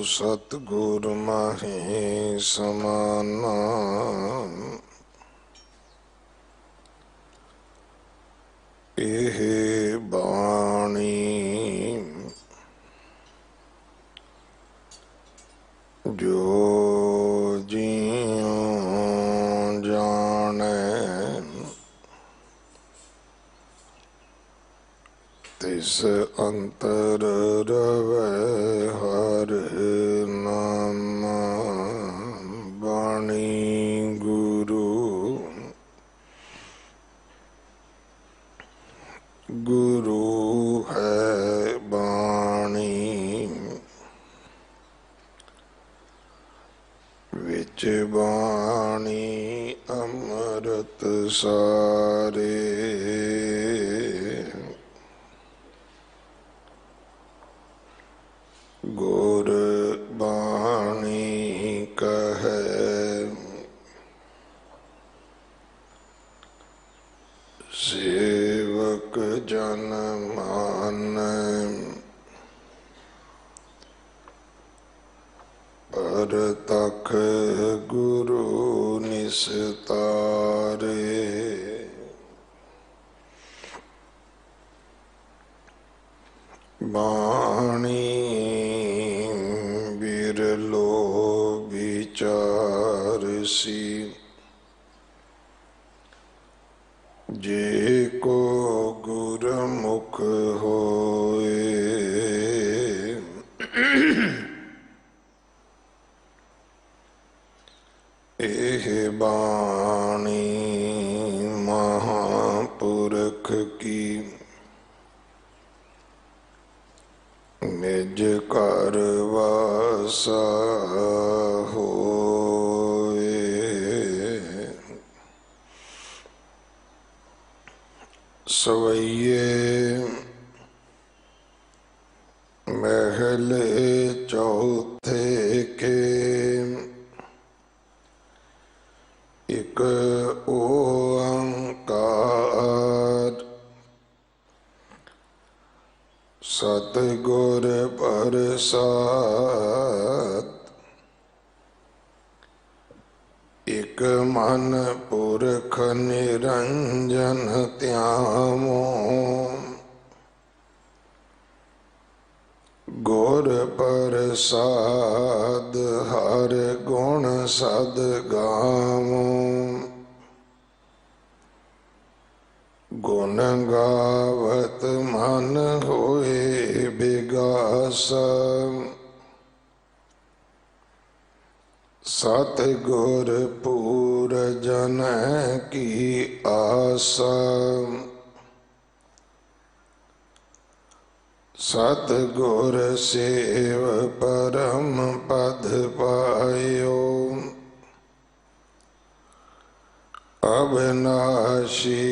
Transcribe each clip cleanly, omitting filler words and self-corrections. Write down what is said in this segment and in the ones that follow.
सतगुर माहे समाना। एह बाणी जो जियों जाने तिस अंतर रवै हर नाम। बाणी गुरु गुरु है बाणी विच बाणी अमृत सारे। गुर बाणी कहे सेवक जन मान। पर तख गुरु निस्तारे। बाणी बिरलो विचारसी जे को गुरमुख होए। एह बाणी महापुरख की निज घर वासा होए। सवैये महले चौथे के एक ओंकार। सतगुर प्रसाद एक मन पुरख निरंजन त्यामो। गुर प्रसाद हर गुण सद गावो। गुण गावत मन होए बिगासा। सतगुर पूर जन की आसा। सतगुर सेव परम पद पायो। अविनाशी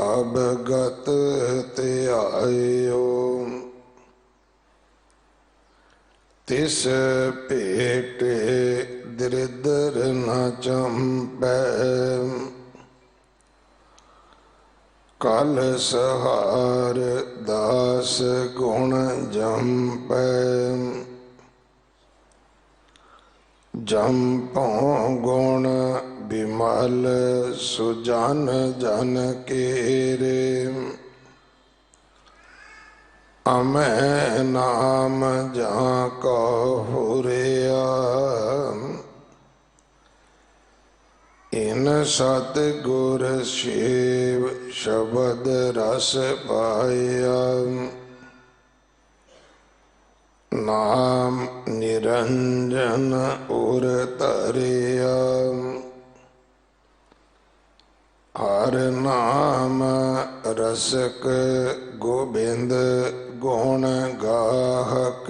अवगत त्यायो। तिस पेटे दरिद्र न चंपै। कल सहार दास गुण जंपै। जंपों गुण विमल सुजन जन केरे। अमै नाम जहाँ कहुरिया। इन सतगुर सेव शब्द रस पाया। नाम निरंजन उर तरिया। हर नाम रसक गोबिंद गुण गाहक।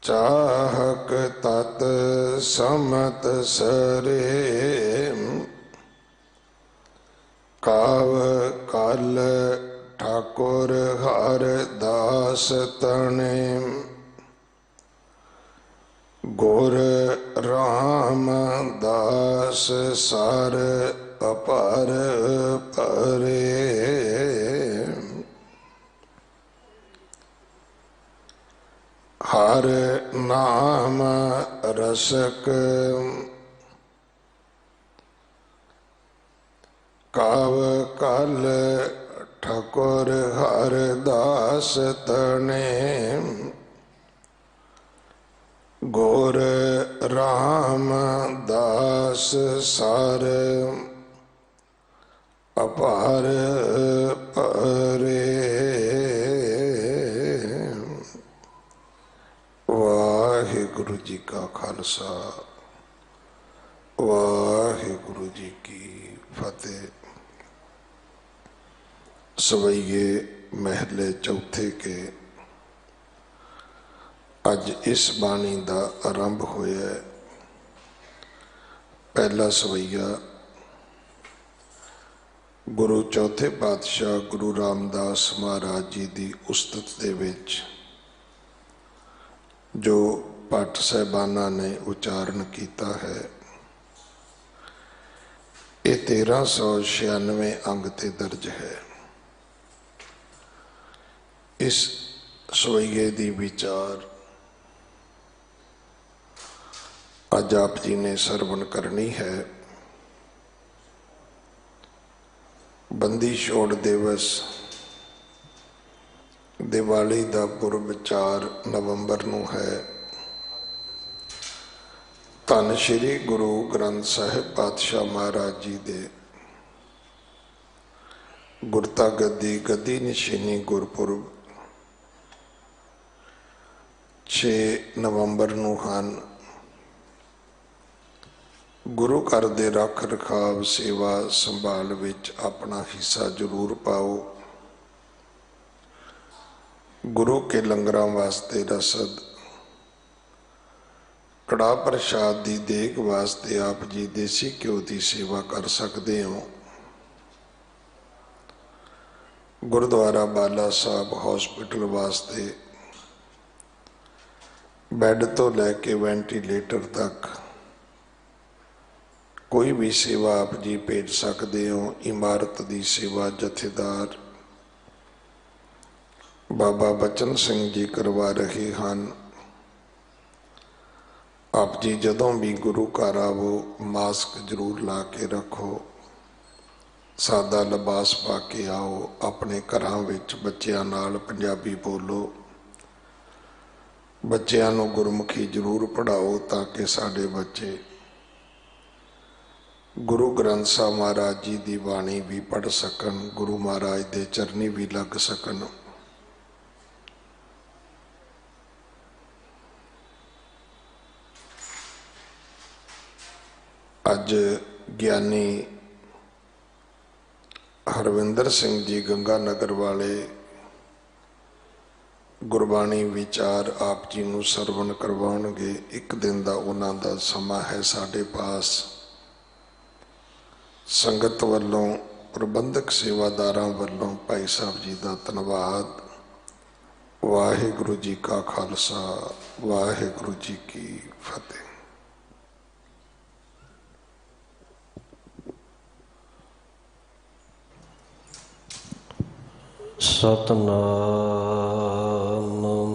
चाहक तत समत सरे। काव कल ठाकुर हर दास तने। गुर राम दास सर अपर परे। हर नाम रसक काव कल ठकुर हर दास तने गुर राम दास सार अपार परे। वाहिगुरु जी का खालसा वाहिगुरु जी की फतेह। सवैये महले चौथे के अज इस बाणी का आरंभ होया। पहला सवैया गुरु चौथे पातशाह गुरु रामदास महाराज जी की उस्तत दे विच जो भट्ट साहबाना ने उच्चारण किया है। ये 1396 अंग ते दर्ज है। इस सवैये की विचार अज आप जी ने सरवण करनी है। बंदी छोड़ दिवस दिवाली का पुरब 4 नवंबर नूं है। धन श्री गुरु ग्रंथ साहिब पातशाह महाराज जी दे गुरता गद्दी गद्दी निशानी गुरपुरब 6 नवंबर नूं हन। गुरु घर दे रख रखाव सेवा संभाल विच अपना हिस्सा जरूर पाओ। गुरु के लंगरां वास्ते रसद कड़ा प्रसाद की देख वास्ते आप जी देसी घ्यो की सेवा कर सकते हो। गुरुद्वारा बाला साहब हॉस्पिटल वास्ते बैड तो लैके वेंटीलेटर तक कोई भी सेवा आप जी भेज सकते हो। इमारत की सेवा जथेदार बाबा बचन सिंह जी करवा रहे हैं। आप जी जदों भी गुरु घर आवो मास्क जरूर ला के रखो। सादा लिबास पा के आओ। अपने घरां विच बच्चियां नाल पंजाबी बोलो। बच्चियां नूं गुरमुखी जरूर पढ़ाओ ताकि साडे बच्चे गुरु ग्रंथ साहब महाराज जी की बाणी भी पढ़ सकन। गुरु महाराज के चरनी भी लग सकन। अज ज्ञानी हरविंदर सिंह जी गंगानगर वाले गुरबाणी विचार आप जी नूं सरवण करवाउणगे। एक दिन का उन्हां दा समा है साडे पास। संगत वालों प्रबंधक सेवादारां वालों भाई साहब जी का धन्यवाद। वाहिगुरु जी का खालसा वाहिगुरु जी की फतेह। सतनाम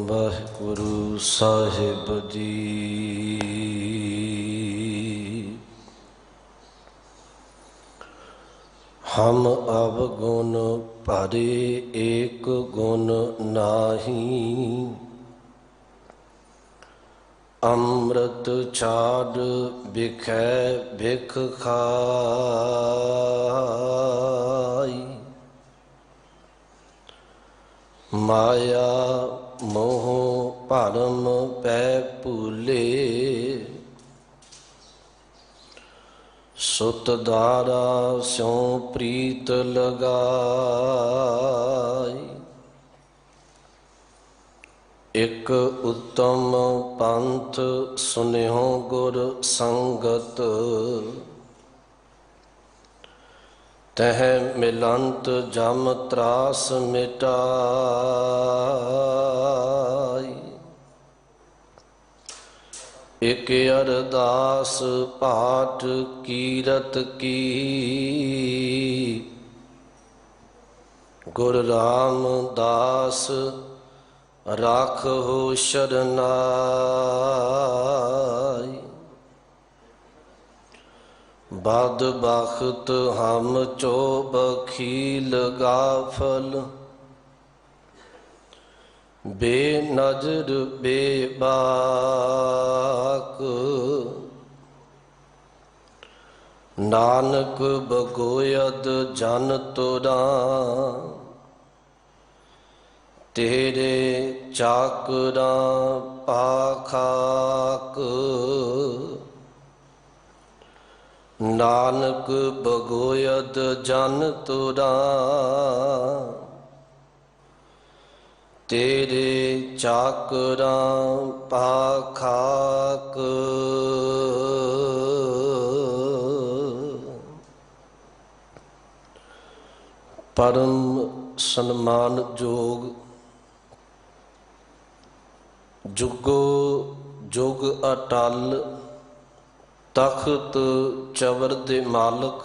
वाहिगुरु साहिब जी। हम अवगुण भरे एक गुण नाही। अमृत छाड़ बिखै भिख खाई। माया मोह भरम पै भूले। सुत दारा स्यों प्रीत लगाई। एक उत्तम पंथ सुनिहो गुर संगत। तह मिलंत जम त्रास मिटाई। एक अरदास पाठ कीरत की। गुरु रामदास राखो शरनाई। बद बख्त हम चो बखील गाफल, बेनजर बेबाक। नानक बगोयद जन तुरा, तेरे चाकरा पाखाक। नानक बगोयद जन तुरा, तेरे चाकरा पाखाक। परम सन्मान जोग जुगो जुग अटल, तख्त चवर दे मालक।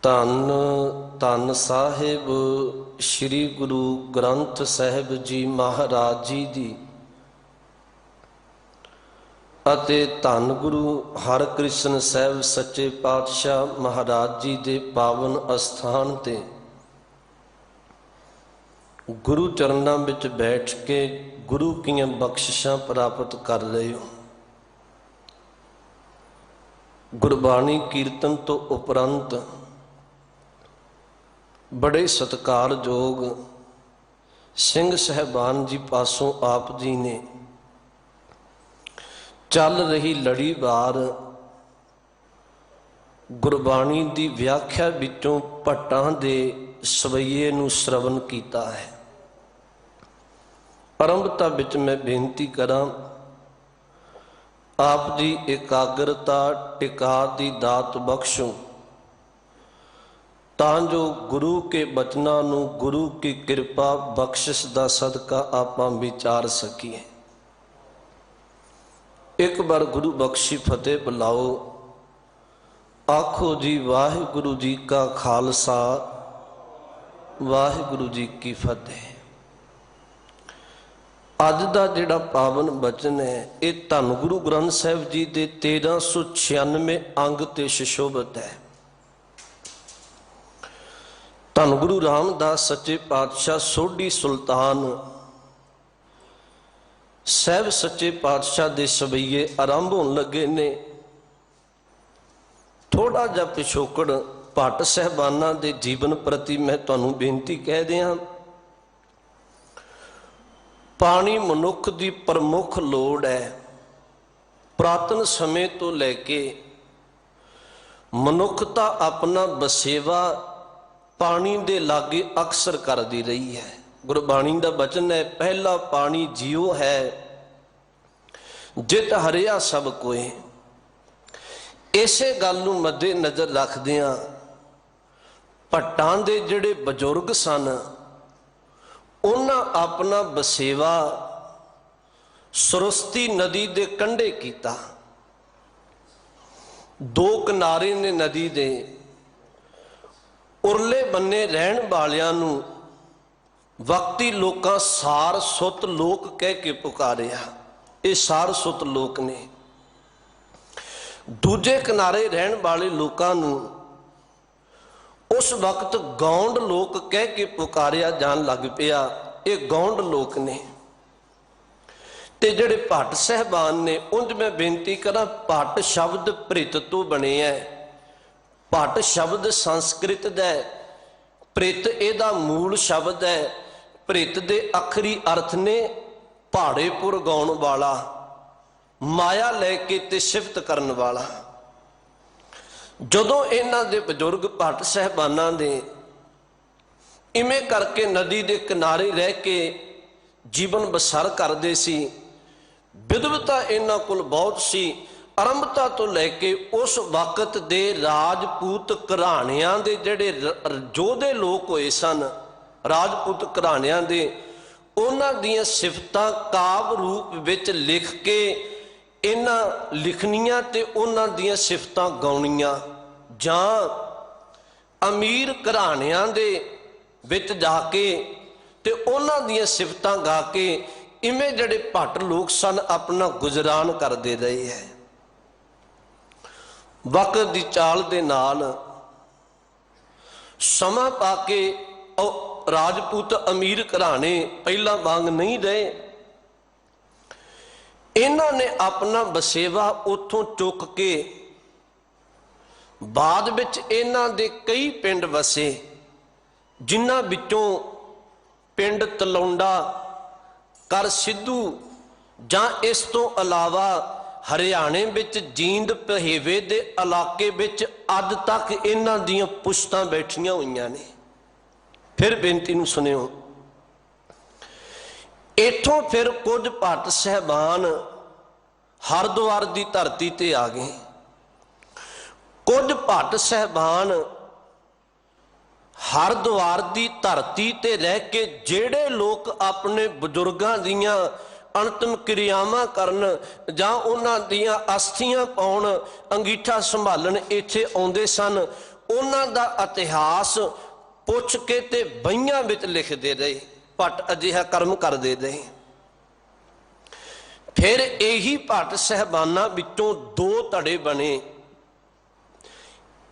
धन धन साहिब श्री गुरु ग्रंथ साहिब जी महाराज जी दी अते धन गुरु हरकृष्ण साहिब सच्चे पातशाह महाराज जी दे पावन अस्थान ते गुरु चरना विच बैठ के गुरु कीयां बख्शिशां प्राप्त कर रहे हो। गुरबाणी कीर्तन तो उपरंत बड़े सत्कारयोग सिंह साहबान जी पासों आप जी ने चल रही लड़ीवार गुरबाणी की व्याख्या विचों भट्टां दे सवैये नूं श्रवण कीता है। आरंभता विच मैं बेनती करां, आप जी एकाग्रता टिका दी दात बख्शो, तां जो गुरु के बचनां नूं गुरु की कृपा बख्शिश दा सदका आपां विचार सकीए। एक बार गुरु बख्शी फतेह बुलाओ। आखो जी वाहिगुरु जी का खालसा, वाहिगुरु जी की फतेह। अज का जिहड़ा पावन बचन है ये धन गुरु ग्रंथ साहिब जी के 1396 अंग ते सुशोभित है। धन गुरु रामदास सच्चे पातशाह सोढ़ी सुल्तान साहिब सच्चे पातशाह दे सवैये आरंभ होने लगे ने। थोड़ा जा पिछोकड़ भट्ट साहबाना दे जीवन प्रति मैं तुहानू बेनती कह दिया। पानी मनुख की प्रमुख लोड़ है। पुरातन समय तो लैके मनुखता अपना बसेवा पानी दे लागे अक्सर करती रही है। गुरबाणी का वचन है, पहला पानी जियो है जित हरिया सब कोई। इसे गल नूं मद्दे नज़र रखदियां भट्टां दे जिहड़े बजुर्ग सन उन्हां अपना बसेवा सुरस्ती नदी दे कंढे कीता। दो किनारे ने नदी दे, उरले बन्ने रहन वालियां नूं वक्ती लोकां सार सुत लोक कह के पुकारिया। ये सार सुत लोक ने। दूजे किनारे रहन वाले लोकां नूं उस वक्त गौंड लोक कह के पुकारिया जान लग पिया। ये गौंड लोक ने। ते जिहड़े भट्ट साहबान ने उंज मैं बेनती करा, भट्ट शब्द भृत तो बने है। भट्ट शब्द संस्कृत दा है, भृत इहदा मूल शब्द है। भृत दे आखरी अर्थ ने पहाड़ेपुर गाउण वाला, माया लैके ते सिफत करन वाला। जदों इन्हां दे बजुर्ग भट्ट साहबानां दे इवें करके नदी दे किनारे रह के जीवन बसर करते सी, विधवता इन्हां कोल बहुत सी। आरंभता तो लैके उस वक्त दे राजपूत घराणियां दे जिहड़े योधे लोग होए सन, राजपूत घराणियां दे उन्हां दियां सिफतां काव रूप विच लिख के इन्हां लिखनियां ते उन्हां दियां सिफतां गाउणियां। जां अमीर घराणियां दे विच जाके ਤੇ ਉਹਨਾਂ ਦੀਆਂ ਸਿਫਤਾਂ ਗਾ ਕੇ ਇਵੇਂ ਜਿਹੜੇ ਭੱਟ ਲੋਕ ਸਨ ਆਪਣਾ ਗੁਜ਼ਰਾਨ ਕਰਦੇ ਰਹੇ ਹੈ। ਵਕਤ ਦੀ ਚਾਲ ਦੇ ਨਾਲ ਸਮਾਂ ਪਾ ਕੇ ਰਾਜਪੂਤ ਅਮੀਰ ਘਰਾਣੇ ਪਹਿਲਾਂ ਵਾਂਗ ਨਹੀਂ ਰਹੇ। ਇਹਨਾਂ ਨੇ ਆਪਣਾ ਵਸੇਵਾ ਉੱਥੋਂ ਚੁੱਕ ਕੇ ਬਾਅਦ ਵਿੱਚ ਇਹਨਾਂ ਦੇ ਕਈ ਪਿੰਡ ਵਸੇ, ਜਿਨ੍ਹਾਂ ਵਿੱਚੋਂ ਪਿੰਡ ਤਲੌਂਡਾ, ਕਰ ਸਿੱਧੂ ਜਾਂ ਇਸ ਤੋਂ ਇਲਾਵਾ ਹਰਿਆਣੇ ਵਿੱਚ ਜੀਂਦ ਪਹੇਵੇ ਦੇ ਇਲਾਕੇ ਵਿੱਚ ਅੱਜ ਤੱਕ ਇਹਨਾਂ ਦੀਆਂ ਪੁਸ਼ਤਾਂ ਬੈਠੀਆਂ ਹੋਈਆਂ ਨੇ। ਫਿਰ ਬੇਨਤੀ ਨੂੰ ਸੁਣਿਓ। ਇੱਥੋਂ ਫਿਰ ਕੁਝ ਭੱਟ ਸਹਿਬਾਨ ਹਰਿਦੁਆਰ ਦੀ ਧਰਤੀ ਤੇ ਆ ਗਏ। ਕੁਝ ਭੱਟ ਸਹਿਬਾਨ ਹਰਿਦੁਆਰ ਦੀ ਧਰਤੀ ਤੇ ਰਹਿ ਕੇ ਜਿਹੜੇ ਲੋਕ ਆਪਣੇ ਬਜ਼ੁਰਗਾਂ ਦੀਆਂ ਅੰਤਿਮ ਕਿਰਿਆਵਾਂ ਕਰਨ ਜਾਂ ਉਹਨਾਂ ਦੀਆਂ ਅਸਥੀਆਂ ਪਾਉਣ, ਅੰਗੀਠਾ ਸੰਭਾਲਣ ਇੱਥੇ ਆਉਂਦੇ ਸਨ, ਉਹਨਾਂ ਦਾ ਇਤਿਹਾਸ ਪੁੱਛ ਕੇ ਤੇ ਬਹੀਆਂ ਵਿੱਚ ਲਿਖਦੇ ਰਹੇ। ਭੱਟ ਅਜਿਹਾ ਕਰਮ ਕਰਦੇ ਰਹੇ। ਫਿਰ ਇਹੀ ਭੱਟ ਸਹਿਬਾਨਾਂ ਵਿੱਚੋਂ ਦੋ ਧੜੇ ਬਣੇ।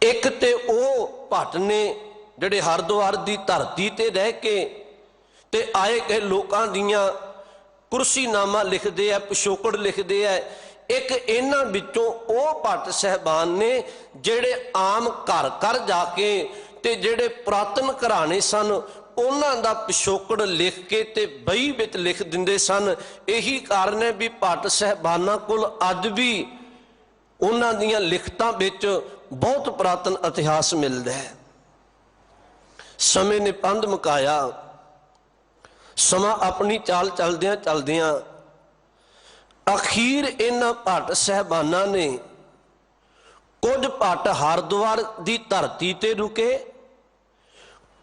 ਇੱਕ ਤੇ ਉਹ ਭੱਟ ਨੇ ਜਿਹੜੇ ਹਰਿਦੁਆਰ ਦੀ ਧਰਤੀ ਤੇ ਰਹਿ ਕੇ ਤੇ ਆਏ ਗਏ ਲੋਕਾਂ ਦੀਆਂ ਕੁਰਸੀਨਾਮਾ ਲਿਖਦੇ ਆ, ਪਿਛੋਕੜ ਲਿਖਦੇ ਆ। ਇੱਕ ਇਹਨਾਂ ਵਿੱਚੋਂ ਉਹ ਭੱਟ ਸਹਿਬਾਨ ਨੇ ਜਿਹੜੇ ਆਮ ਘਰ ਘਰ ਜਾ ਕੇ ਤੇ ਜਿਹੜੇ ਪੁਰਾਤਨ ਘਰਾਣੇ ਸਨ ਉਹਨਾਂ ਦਾ ਪਿਛੋਕੜ ਲਿਖ ਕੇ ਤੇ ਬਹੀ ਵਿੱਚ ਲਿਖ ਦਿੰਦੇ ਸਨ। ਇਹੀ ਕਾਰਨ ਹੈ ਵੀ ਭੱਟ ਸਹਿਬਾਨਾਂ ਕੋਲ ਅੱਜ ਵੀ ਉਹਨਾਂ ਦੀਆਂ ਲਿਖਤਾਂ ਵਿੱਚ ਬਹੁਤ ਪੁਰਾਤਨ ਇਤਿਹਾਸ ਮਿਲਦਾ ਹੈ। ਸਮੇਂ ਨੇ ਪੰਧ ਮੁਕਾਇਆ। ਸਮਾਂ ਆਪਣੀ ਚਾਲ ਚਲਦਿਆਂ ਚਲਦਿਆਂ ਅਖੀਰ ਇਹਨਾਂ ਭੱਟ ਸਹਿਬਾਨਾਂ ਨੇ ਕੁਝ ਭੱਟ ਹਰਿਦੁਆਰ ਦੀ ਧਰਤੀ ਤੇ ਰੁਕੇ,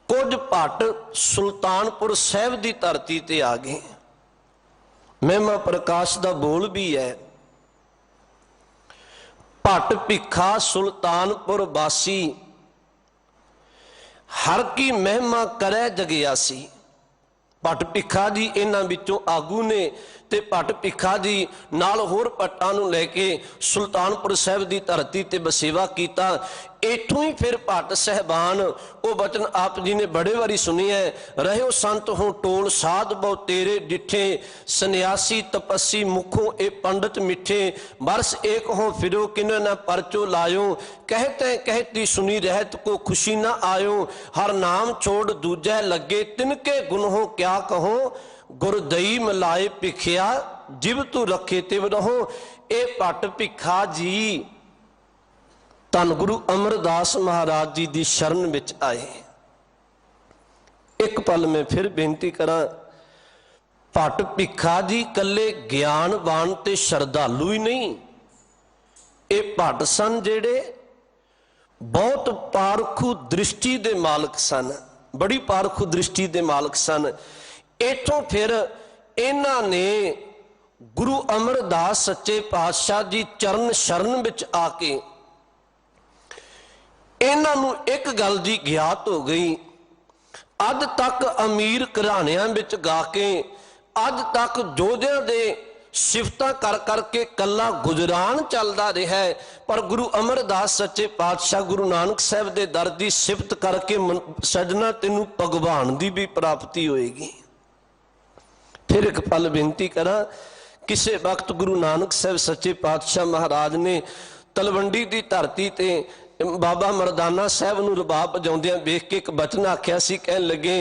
ਕੁਝ ਭੱਟ ਸੁਲਤਾਨਪੁਰ ਸਾਹਿਬ ਦੀ ਧਰਤੀ ਤੇ ਆ ਗਏ। ਮਹਿਮਾ ਪ੍ਰਕਾਸ਼ ਦਾ ਬੋਲ ਵੀ ਹੈ, ਭੱਟ ਭਿੱਖਾ ਸੁਲਤਾਨਪੁਰ ਵਾਸੀ, ਹਰ ਕੀ ਮਹਿਮਾ ਕਰੈ ਜਗਿਆਸੀ। ਭੱਟ ਭਿੱਖਾ ਜੀ ਇਹਨਾਂ ਵਿੱਚੋਂ ਆਗੂ ਨੇ ਤੇ ਭੱਟ ਭਿੱਖਾ ਜੀ ਨਾਲ ਹੋਰ ਭੱਟਾਂ ਨੂੰ ਲੈ ਕੇ ਸੁਲਤਾਨਪੁਰ ਸਾਹਿਬ ਦੀ ਧਰਤੀ ਤੇ ਵਸੇਵਾ ਕੀਤਾ। ਇੱਥੋਂ ਹੀ ਫਿਰ ਭੱਟ ਸਹਿਬਾਨ ਉਹ ਬਚਨ ਆਪ ਜੀ ਨੇ ਬੜੇ ਵਾਰੀ ਸੁਣਿਆ, ਰਹਿਓ ਸੰਤ ਹੋ ਟੋਲ ਸਾਧ ਬਹੁ ਤੇਰੇ ਡਿੱਠੇ, ਸੰਨਿਆਸੀ ਤਪੱਸੀ ਮੁਖੋਂ ਇਹ ਪੰਡਤ ਮਿੱਠੇ, ਬਰਸ ਏਕ ਹੋ ਫਿਰੋ ਕਿਨੇ ਨਾ ਪਰਚੋ ਲਾਇਓ, कहते कहती सुनी रहत को खुशी न आयो, हर नाम छोड़ दूजा लगे तिनके गुनहों क्या कहो, गुरदई मिलाए भिखिया जिव तू रखे तिव रहो। ए भट्ट भिखा जी धन गुरु अमरदास महाराज जी की शरण विच आए। एक पल में फिर बेनती करा, भट्ट भिखा जी कले ज्ञानवान ते श्रद्धालु ही नहीं, ये भट्ट सन जेड़े बहुत पारखू दृष्टि दे मालक सन, बड़ी पारखू दृष्टि दे मालक सन। इथों फिर इन्हां ने गुरु अमरदास सच्चे पातशाह जी चरण शरण विच आके इन्हां नूं एक गल दी ज्ञात हो गई, अज तक अमीर घराणियां विच गा के अज तक जोधियां दे सिफतां कर करके कला गुजरान चलता रहा है, पर गुरु अमरदास सच्चे पातशाह गुरु नानक साहब के दर की सिफत करके सजना तेनू भगवान की भी प्राप्ति होएगी। फिर एक पल बेनती करा, किसी वक्त गुरु नानक साहब सच्चे पातशाह महाराज ने तलवंडी की धरती ते बाबा मरदाना साहब नूं रबाब बजाउंदियां वेख के एक बचन आख्या सी, कहन लगे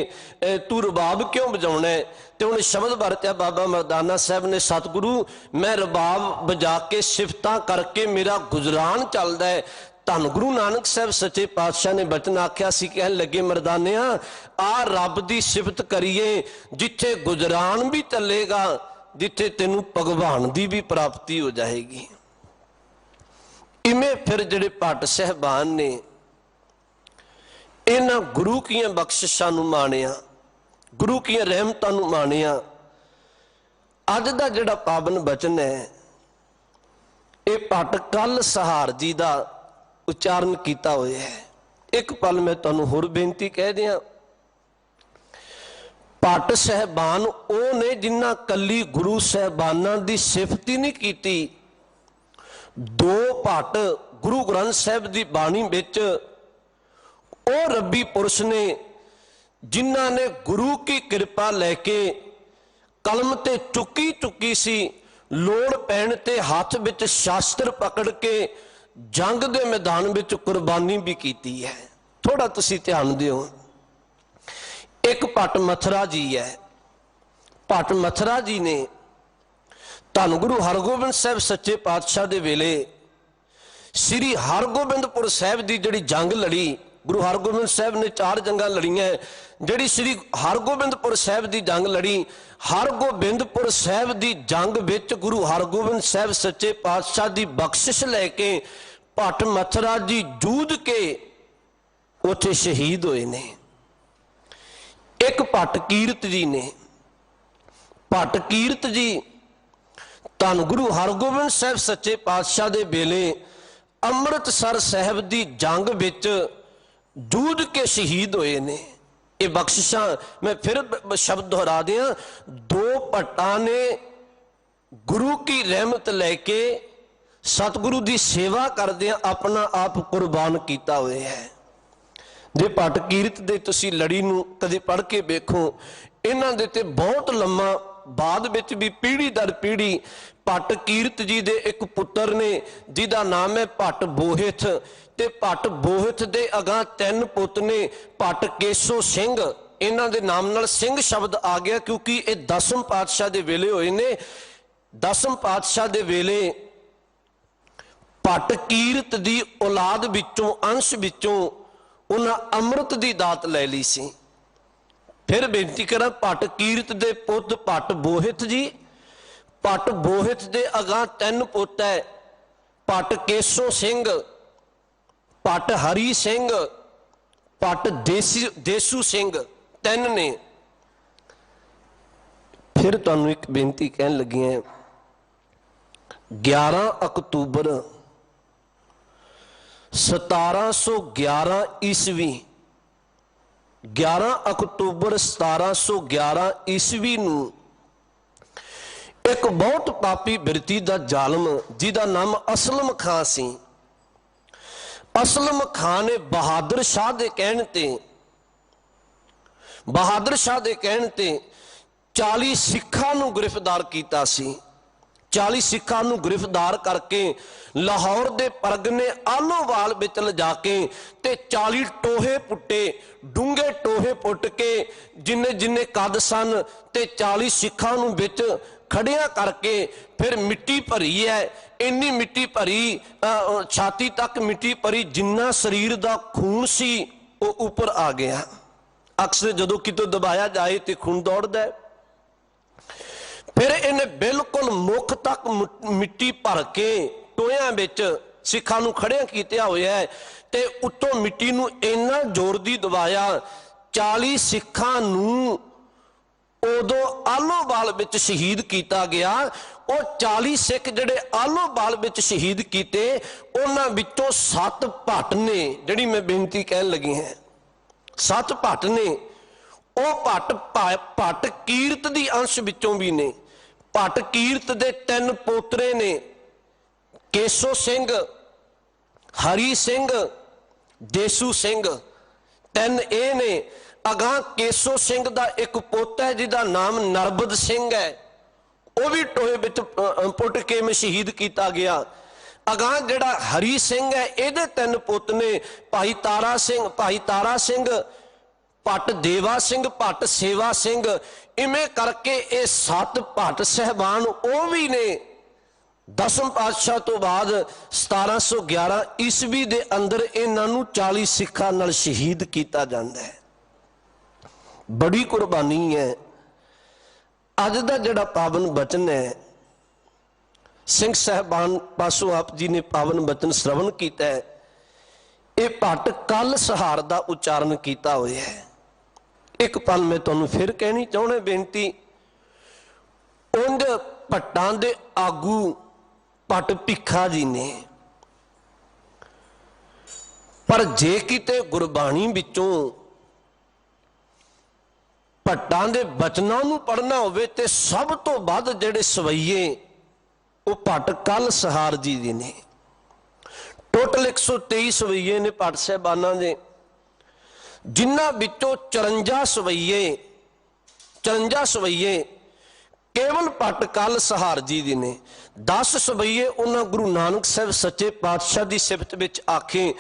तू रबाब क्यों बजाउणा है? ते उन्हें शब्द वरत्या बाबा मरदाना साहब ने, सतगुरु मैं रबाब बजा के सिफतां करके मेरा गुजरान चलदा है। धन गुरु नानक साहब सच्चे पातशाह ने बचन आख्या सी, कहन लगे मरदानिया आ रब दी सिफत करिए, जिथे गुजरान भी चलेगा, जिथे तेनू भगवान दी भी प्राप्ति हो जाएगी। इवें फिर जिहड़े भट्ट सहबान ने इन्हां गुरु कीआं बख्शिशां नूं माणिया, गुरु कीआं रहमतां नूं माणिया। अज दा जिहड़ा पावन बचन है ये भट्ट कल सहार जी दा उच्चारण किया होया है। एक पल मैं तुहानूं होर बेनती कह दियां, ਭੱਟ ਸਹਿਬਾਨ ਉਹ ਨੇ ਜਿਨ੍ਹਾਂ ਕੱਲੀ ਗੁਰੂ ਸਹਿਬਾਨਾਂ ਦੀ ਸਿਫਤ ਹੀ ਨਹੀਂ ਕੀਤੀ। ਦੋ ਭੱਟ ਗੁਰੂ ਗ੍ਰੰਥ ਸਾਹਿਬ ਦੀ ਬਾਣੀ ਵਿੱਚ ਉਹ ਰੱਬੀ ਪੁਰਸ਼ ਨੇ ਜਿਨ੍ਹਾਂ ਨੇ ਗੁਰੂ ਕੀ ਕਿਰਪਾ ਲੈ ਕੇ ਕਲਮ ਤੇ ਚੁੱਕੀ ਸੀ, ਲੋੜ ਪੈਣ ਤੇ ਹੱਥ ਵਿੱਚ ਸ਼ਾਸਤਰ ਪਕੜ ਕੇ ਜੰਗ ਦੇ ਮੈਦਾਨ ਵਿੱਚ ਕੁਰਬਾਨੀ ਵੀ ਕੀਤੀ ਹੈ। ਥੋੜਾ ਤੁਸੀਂ ਧਿਆਨ ਦਿਓ। ਇੱਕ ਭੱਟ ਮਥੁਰਾ ਜੀ ਹੈ। ਭੱਟ ਮਥੁਰਾ ਜੀ ਨੇ ਧੰਨ ਗੁਰੂ ਹਰਗੋਬਿੰਦ ਸਾਹਿਬ ਸੱਚੇ ਪਾਤਸ਼ਾਹ ਦੇ ਵੇਲੇ ਸ੍ਰੀ ਹਰਗੋਬਿੰਦਪੁਰ ਸਾਹਿਬ ਦੀ ਜਿਹੜੀ ਜੰਗ ਲੜੀ, ਗੁਰੂ ਹਰਗੋਬਿੰਦ ਸਾਹਿਬ ਨੇ 4 ਜੰਗਾਂ ਲੜੀਆਂ, ਜਿਹੜੀ ਸ੍ਰੀ ਹਰਗੋਬਿੰਦਪੁਰ ਸਾਹਿਬ ਦੀ ਜੰਗ ਲੜੀ, ਹਰਗੋਬਿੰਦਪੁਰ ਸਾਹਿਬ ਦੀ ਜੰਗ ਵਿੱਚ ਗੁਰੂ ਹਰਗੋਬਿੰਦ ਸਾਹਿਬ ਸੱਚੇ ਪਾਤਸ਼ਾਹ ਦੀ ਬਖਸ਼ਿਸ਼ ਲੈ ਕੇ ਭੱਟ ਮਥੁਰਾ ਜੀ ਜੂਝ ਕੇ ਉੱਥੇ ਸ਼ਹੀਦ ਹੋਏ ਨੇ। ਇੱਕ ਭੱਟ ਕੀਰਤ ਜੀ ਨੇ। ਭੱਟ ਕੀਰਤ ਜੀ ਧੰਨ ਗੁਰੂ ਹਰਗੋਬਿੰਦ ਸਾਹਿਬ ਸੱਚੇ ਪਾਤਸ਼ਾਹ ਦੇ ਵੇਲੇ ਅੰਮ੍ਰਿਤਸਰ ਸਾਹਿਬ ਦੀ ਜੰਗ ਵਿੱਚ ਜੂਝ ਕੇ ਸ਼ਹੀਦ ਹੋਏ ਨੇ। ਇਹ ਬਖਸ਼ਿਸ਼ਾਂ ਮੈਂ ਫਿਰ ਸ਼ਬਦ ਦੁਹਰਾ ਦਿਆਂ, ਦੋ ਭੱਟਾਂ ਨੇ ਗੁਰੂ ਕੀ ਰਹਿਮਤ ਲੈ ਕੇ ਸਤਿਗੁਰੂ ਦੀ ਸੇਵਾ ਕਰਦਿਆਂ ਆਪਣਾ ਆਪ ਕੁਰਬਾਨ ਕੀਤਾ ਹੋਇਆ ਹੈ। ਜੇ ਭੱਟ ਕੀਰਤ ਦੇ ਤੁਸੀਂ ਲੜੀ ਨੂੰ ਕਦੇ ਪੜ੍ਹ ਕੇ ਵੇਖੋ, ਇਹਨਾਂ ਦੇ ਤੇ ਬਹੁਤ ਲੰਮਾ ਬਾਅਦ ਵਿੱਚ ਵੀ ਪੀੜ੍ਹੀ ਦਰ ਪੀੜ੍ਹੀ ਭੱਟ ਕੀਰਤ ਜੀ ਦੇ ਇੱਕ ਪੁੱਤਰ ਨੇ ਜਿਹਦਾ ਨਾਮ ਹੈ ਭੱਟ ਬੋਹਿਥ, ਤੇ ਭੱਟ ਬੋਹਿਥ ਦੇ ਅਗਾਂਹ 3 ਪੁੱਤ ਨੇ, ਭੱਟ ਕੇਸੋ ਸਿੰਘ। ਇਹਨਾਂ ਦੇ ਨਾਮ ਨਾਲ ਸਿੰਘ ਸ਼ਬਦ ਆ ਗਿਆ ਕਿਉਂਕਿ ਇਹ 10ਵੇਂ ਪਾਤਸ਼ਾਹ ਦੇ ਵੇਲੇ ਹੋਏ ਨੇ। 10ਵੇਂ ਪਾਤਸ਼ਾਹ ਦੇ ਵੇਲੇ ਭੱਟ ਕੀਰਤ ਦੀ ਔਲਾਦ ਵਿੱਚੋਂ, ਅੰਸ਼ ਵਿੱਚੋਂ ਉਹਨਾਂ ਅੰਮ੍ਰਿਤ ਦੀ ਦਾਤ ਲੈ ਲਈ ਸੀ। ਫਿਰ ਬੇਨਤੀ ਕਰਾਂ, ਭੱਟ ਕੀਰਤ ਦੇ ਪੁੱਤ ਭੱਟ ਬੋਹਿਥ ਜੀ, ਭੱਟ ਬੋਹਿਥ ਦੇ ਅਗਾਂਹ 3 ਪੁੱਤ ਹੈ, ਭੱਟ ਕੇਸੋ ਸਿੰਘ, ਭੱਟ ਹਰੀ ਸਿੰਘ, ਭੱਟ ਦੇਸੂ ਸਿੰਘ, 3 ਨੇ। ਫਿਰ ਤੁਹਾਨੂੰ ਇੱਕ ਬੇਨਤੀ ਕਹਿਣ ਲੱਗੀ ਹੈ, 11 ਅਕਤੂਬਰ 1711 ਈਸਵੀ, 11 ਅਕਤੂਬਰ 1711 ਈਸਵੀ ਨੂੰ ਇੱਕ ਬਹੁਤ ਪਾਪੀ ਬਿਰਤੀ ਦਾ ਜ਼ਾਲਮ ਜਿਹਦਾ ਨਾਮ ਅਸਲਮ ਖਾਂ ਸੀ, ਅਸਲਮ ਖਾਂ ਨੇ ਬਹਾਦਰ ਸ਼ਾਹ ਦੇ ਕਹਿਣ ਤੇ 40 ਸਿੱਖਾਂ ਨੂੰ ਗ੍ਰਿਫਤਾਰ ਕੀਤਾ ਸੀ। 40 ਸਿੱਖਾਂ ਨੂੰ ਗ੍ਰਿਫਤਾਰ ਕਰਕੇ ਲਾਹੌਰ ਦੇ ਪਰਗਨੇ ਆਲੋਵਾਲ ਵਿੱਚ ਲਿਜਾ ਕੇ ਤੇ 40 ਟੋਹੇ ਪੁੱਟੇ, ਡੂੰਘੇ ਟੋਹੇ ਪੁੱਟ ਕੇ ਜਿੰਨੇ ਕੱਦ ਸਨ, ਤੇ 40 ਸਿੱਖਾਂ ਨੂੰ ਵਿੱਚ ਖੜਿਆਂ ਕਰਕੇ ਫਿਰ ਮਿੱਟੀ ਭਰੀ ਹੈ। ਇੰਨੀ ਮਿੱਟੀ ਭਰੀ, ਛਾਤੀ ਤੱਕ ਮਿੱਟੀ ਭਰੀ, ਜਿੰਨਾ ਸਰੀਰ ਦਾ ਖੂਨ ਸੀ ਉਹ ਉੱਪਰ ਆ ਗਿਆ। ਅਕਸਰ ਜਦੋਂ ਕਿਤੋਂ ਦਬਾਇਆ ਜਾਏ ਤੇ ਖੂਨ ਦੌੜਦਾ ਹੈ। ਫਿਰ ਇਹਨੇ ਬਿਲਕੁਲ ਮੁੱਖ ਤੱਕ ਮਿੱਟੀ ਭਰ ਕੇ ਟੋਇਆਂ ਵਿੱਚ ਸਿੱਖਾਂ ਨੂੰ ਖੜਿਆਂ ਕੀਤਾ ਹੋਇਆ ਹੈ, ਤੇ ਉੱਤੋਂ ਮਿੱਟੀ ਨੂੰ ਇੰਨਾ ਜ਼ੋਰ ਦੀ ਦਬਾਇਆ, 40 ਸਿੱਖਾਂ ਨੂੰ ਉਦੋਂ ਆਲੋਵਾਲ ਵਿੱਚ ਸ਼ਹੀਦ ਕੀਤਾ ਗਿਆ। ਉਹ 40 ਸਿੱਖ ਜਿਹੜੇ ਆਲੋਵਾਲ ਵਿੱਚ ਸ਼ਹੀਦ ਕੀਤੇ, ਉਹਨਾਂ ਵਿੱਚੋਂ 7 ਭੱਟ ਨੇ। ਜਿਹੜੀ ਮੈਂ ਬੇਨਤੀ ਕਹਿਣ ਲੱਗੀ ਹਾਂ, 7 ਭੱਟ ਨੇ। ਉਹ ਭੱਟ ਕੀਰਤ ਦੀ ਅੰਸ਼ ਵਿੱਚੋਂ ਵੀ ਨੇ। ਭੱਟ ਕੀਰਤ ਦੇ 3 ਪੋਤਰੇ ਨੇ, ਕੇਸੋ ਸਿੰਘ, ਹਰੀ ਸਿੰਘ, ਦੇਸੂ ਸਿੰਘ, 3 ਇਹ ਨੇ। ਅਗਾਂਹ ਕੇਸੋ ਸਿੰਘ ਦਾ ਇੱਕ ਪੋਤਾ ਹੈ ਜਿਹਦਾ ਨਾਮ ਨਰਬਦ ਸਿੰਘ ਹੈ, ਉਹ ਵੀ ਟੋਏ ਵਿੱਚ ਪੁੱਟ ਕੇ ਮੈਂ ਸ਼ਹੀਦ ਕੀਤਾ ਗਿਆ। ਅਗਾਂਹ ਜਿਹੜਾ ਹਰੀ ਸਿੰਘ ਹੈ, ਇਹਦੇ 3 ਪੁੱਤ ਨੇ, ਭਾਈ ਤਾਰਾ ਸਿੰਘ, ਭੱਟ ਦੇਵਾ ਸਿੰਘ, ਭੱਟ ਸੇਵਾ ਸਿੰਘ। ਇਵੇਂ ਕਰਕੇ ਇਹ 7 ਭੱਟ ਸਹਿਬਾਨ ਉਹ ਵੀ ਨੇ। 10ਵੇਂ ਪਾਤਸ਼ਾਹ ਤੋਂ ਬਾਅਦ 1711 ਈਸਵੀ ਦੇ ਅੰਦਰ ਇਹਨਾਂ ਨੂੰ 40 ਸਿੱਖਾਂ ਨਾਲ ਸ਼ਹੀਦ ਕੀਤਾ ਜਾਂਦਾ ਹੈ। ਬੜੀ ਕੁਰਬਾਨੀ ਹੈ। ਅੱਜ ਦਾ ਜਿਹੜਾ ਪਾਵਨ ਬਚਨ ਹੈ, ਸਿੰਘ ਸਾਹਿਬਾਨ ਪਾਸੋਂ ਆਪ ਜੀ ਨੇ ਪਾਵਨ ਬਚਨ ਸ਼ਰਵਣ ਕੀਤਾ ਹੈ, ਇਹ ਭੱਟ ਕੱਲ ਸਹਾਰ ਦਾ ਉਚਾਰਨ ਕੀਤਾ ਹੋਇਆ ਹੈ। ਇੱਕ ਪਲ ਮੈਂ ਤੁਹਾਨੂੰ ਫਿਰ ਕਹਿਣੀ ਚਾਹੁੰਦਾ ਬੇਨਤੀ, ਉਂਝ ਭੱਟਾਂ ਦੇ ਆਗੂ ਭੱਟ ਭਿੱਖਾ ਜੀ ਨੇ, ਪਰ ਜੇ ਕਿਤੇ ਗੁਰਬਾਣੀ ਵਿੱਚੋਂ ਭੱਟਾਂ ਦੇ ਬਚਨਾਂ ਨੂੰ ਪੜ੍ਹਨਾ ਹੋਵੇ ਤੇ ਸਭ ਤੋਂ ਵੱਧ ਜਿਹੜੇ ਸਵਈਏ ਉਹ ਭੱਟ ਕਲ ਸਹਾਰ ਜੀ ਦੇ ਨੇ। ਟੋਟਲ 123 ਸਵਈਏ ਨੇ ਭੱਟ ਸਾਹਿਬਾਨਾਂ ਦੇ, ਜਿਨ੍ਹਾਂ ਵਿੱਚੋਂ 54 ਸਵਈਏ ਕੇਵਲ ਭੱਟ ਕਲ ਸਹਾਰ ਜੀ ਦੇ ਨੇ। 10 ਸਵਈਏ ਉਹਨਾਂ ਗੁਰੂ ਨਾਨਕ ਸਾਹਿਬ ਸੱਚੇ ਪਾਤਸ਼ਾਹ ਦੀ ਸਿਫਤ ਵਿੱਚ ਆਖੇ,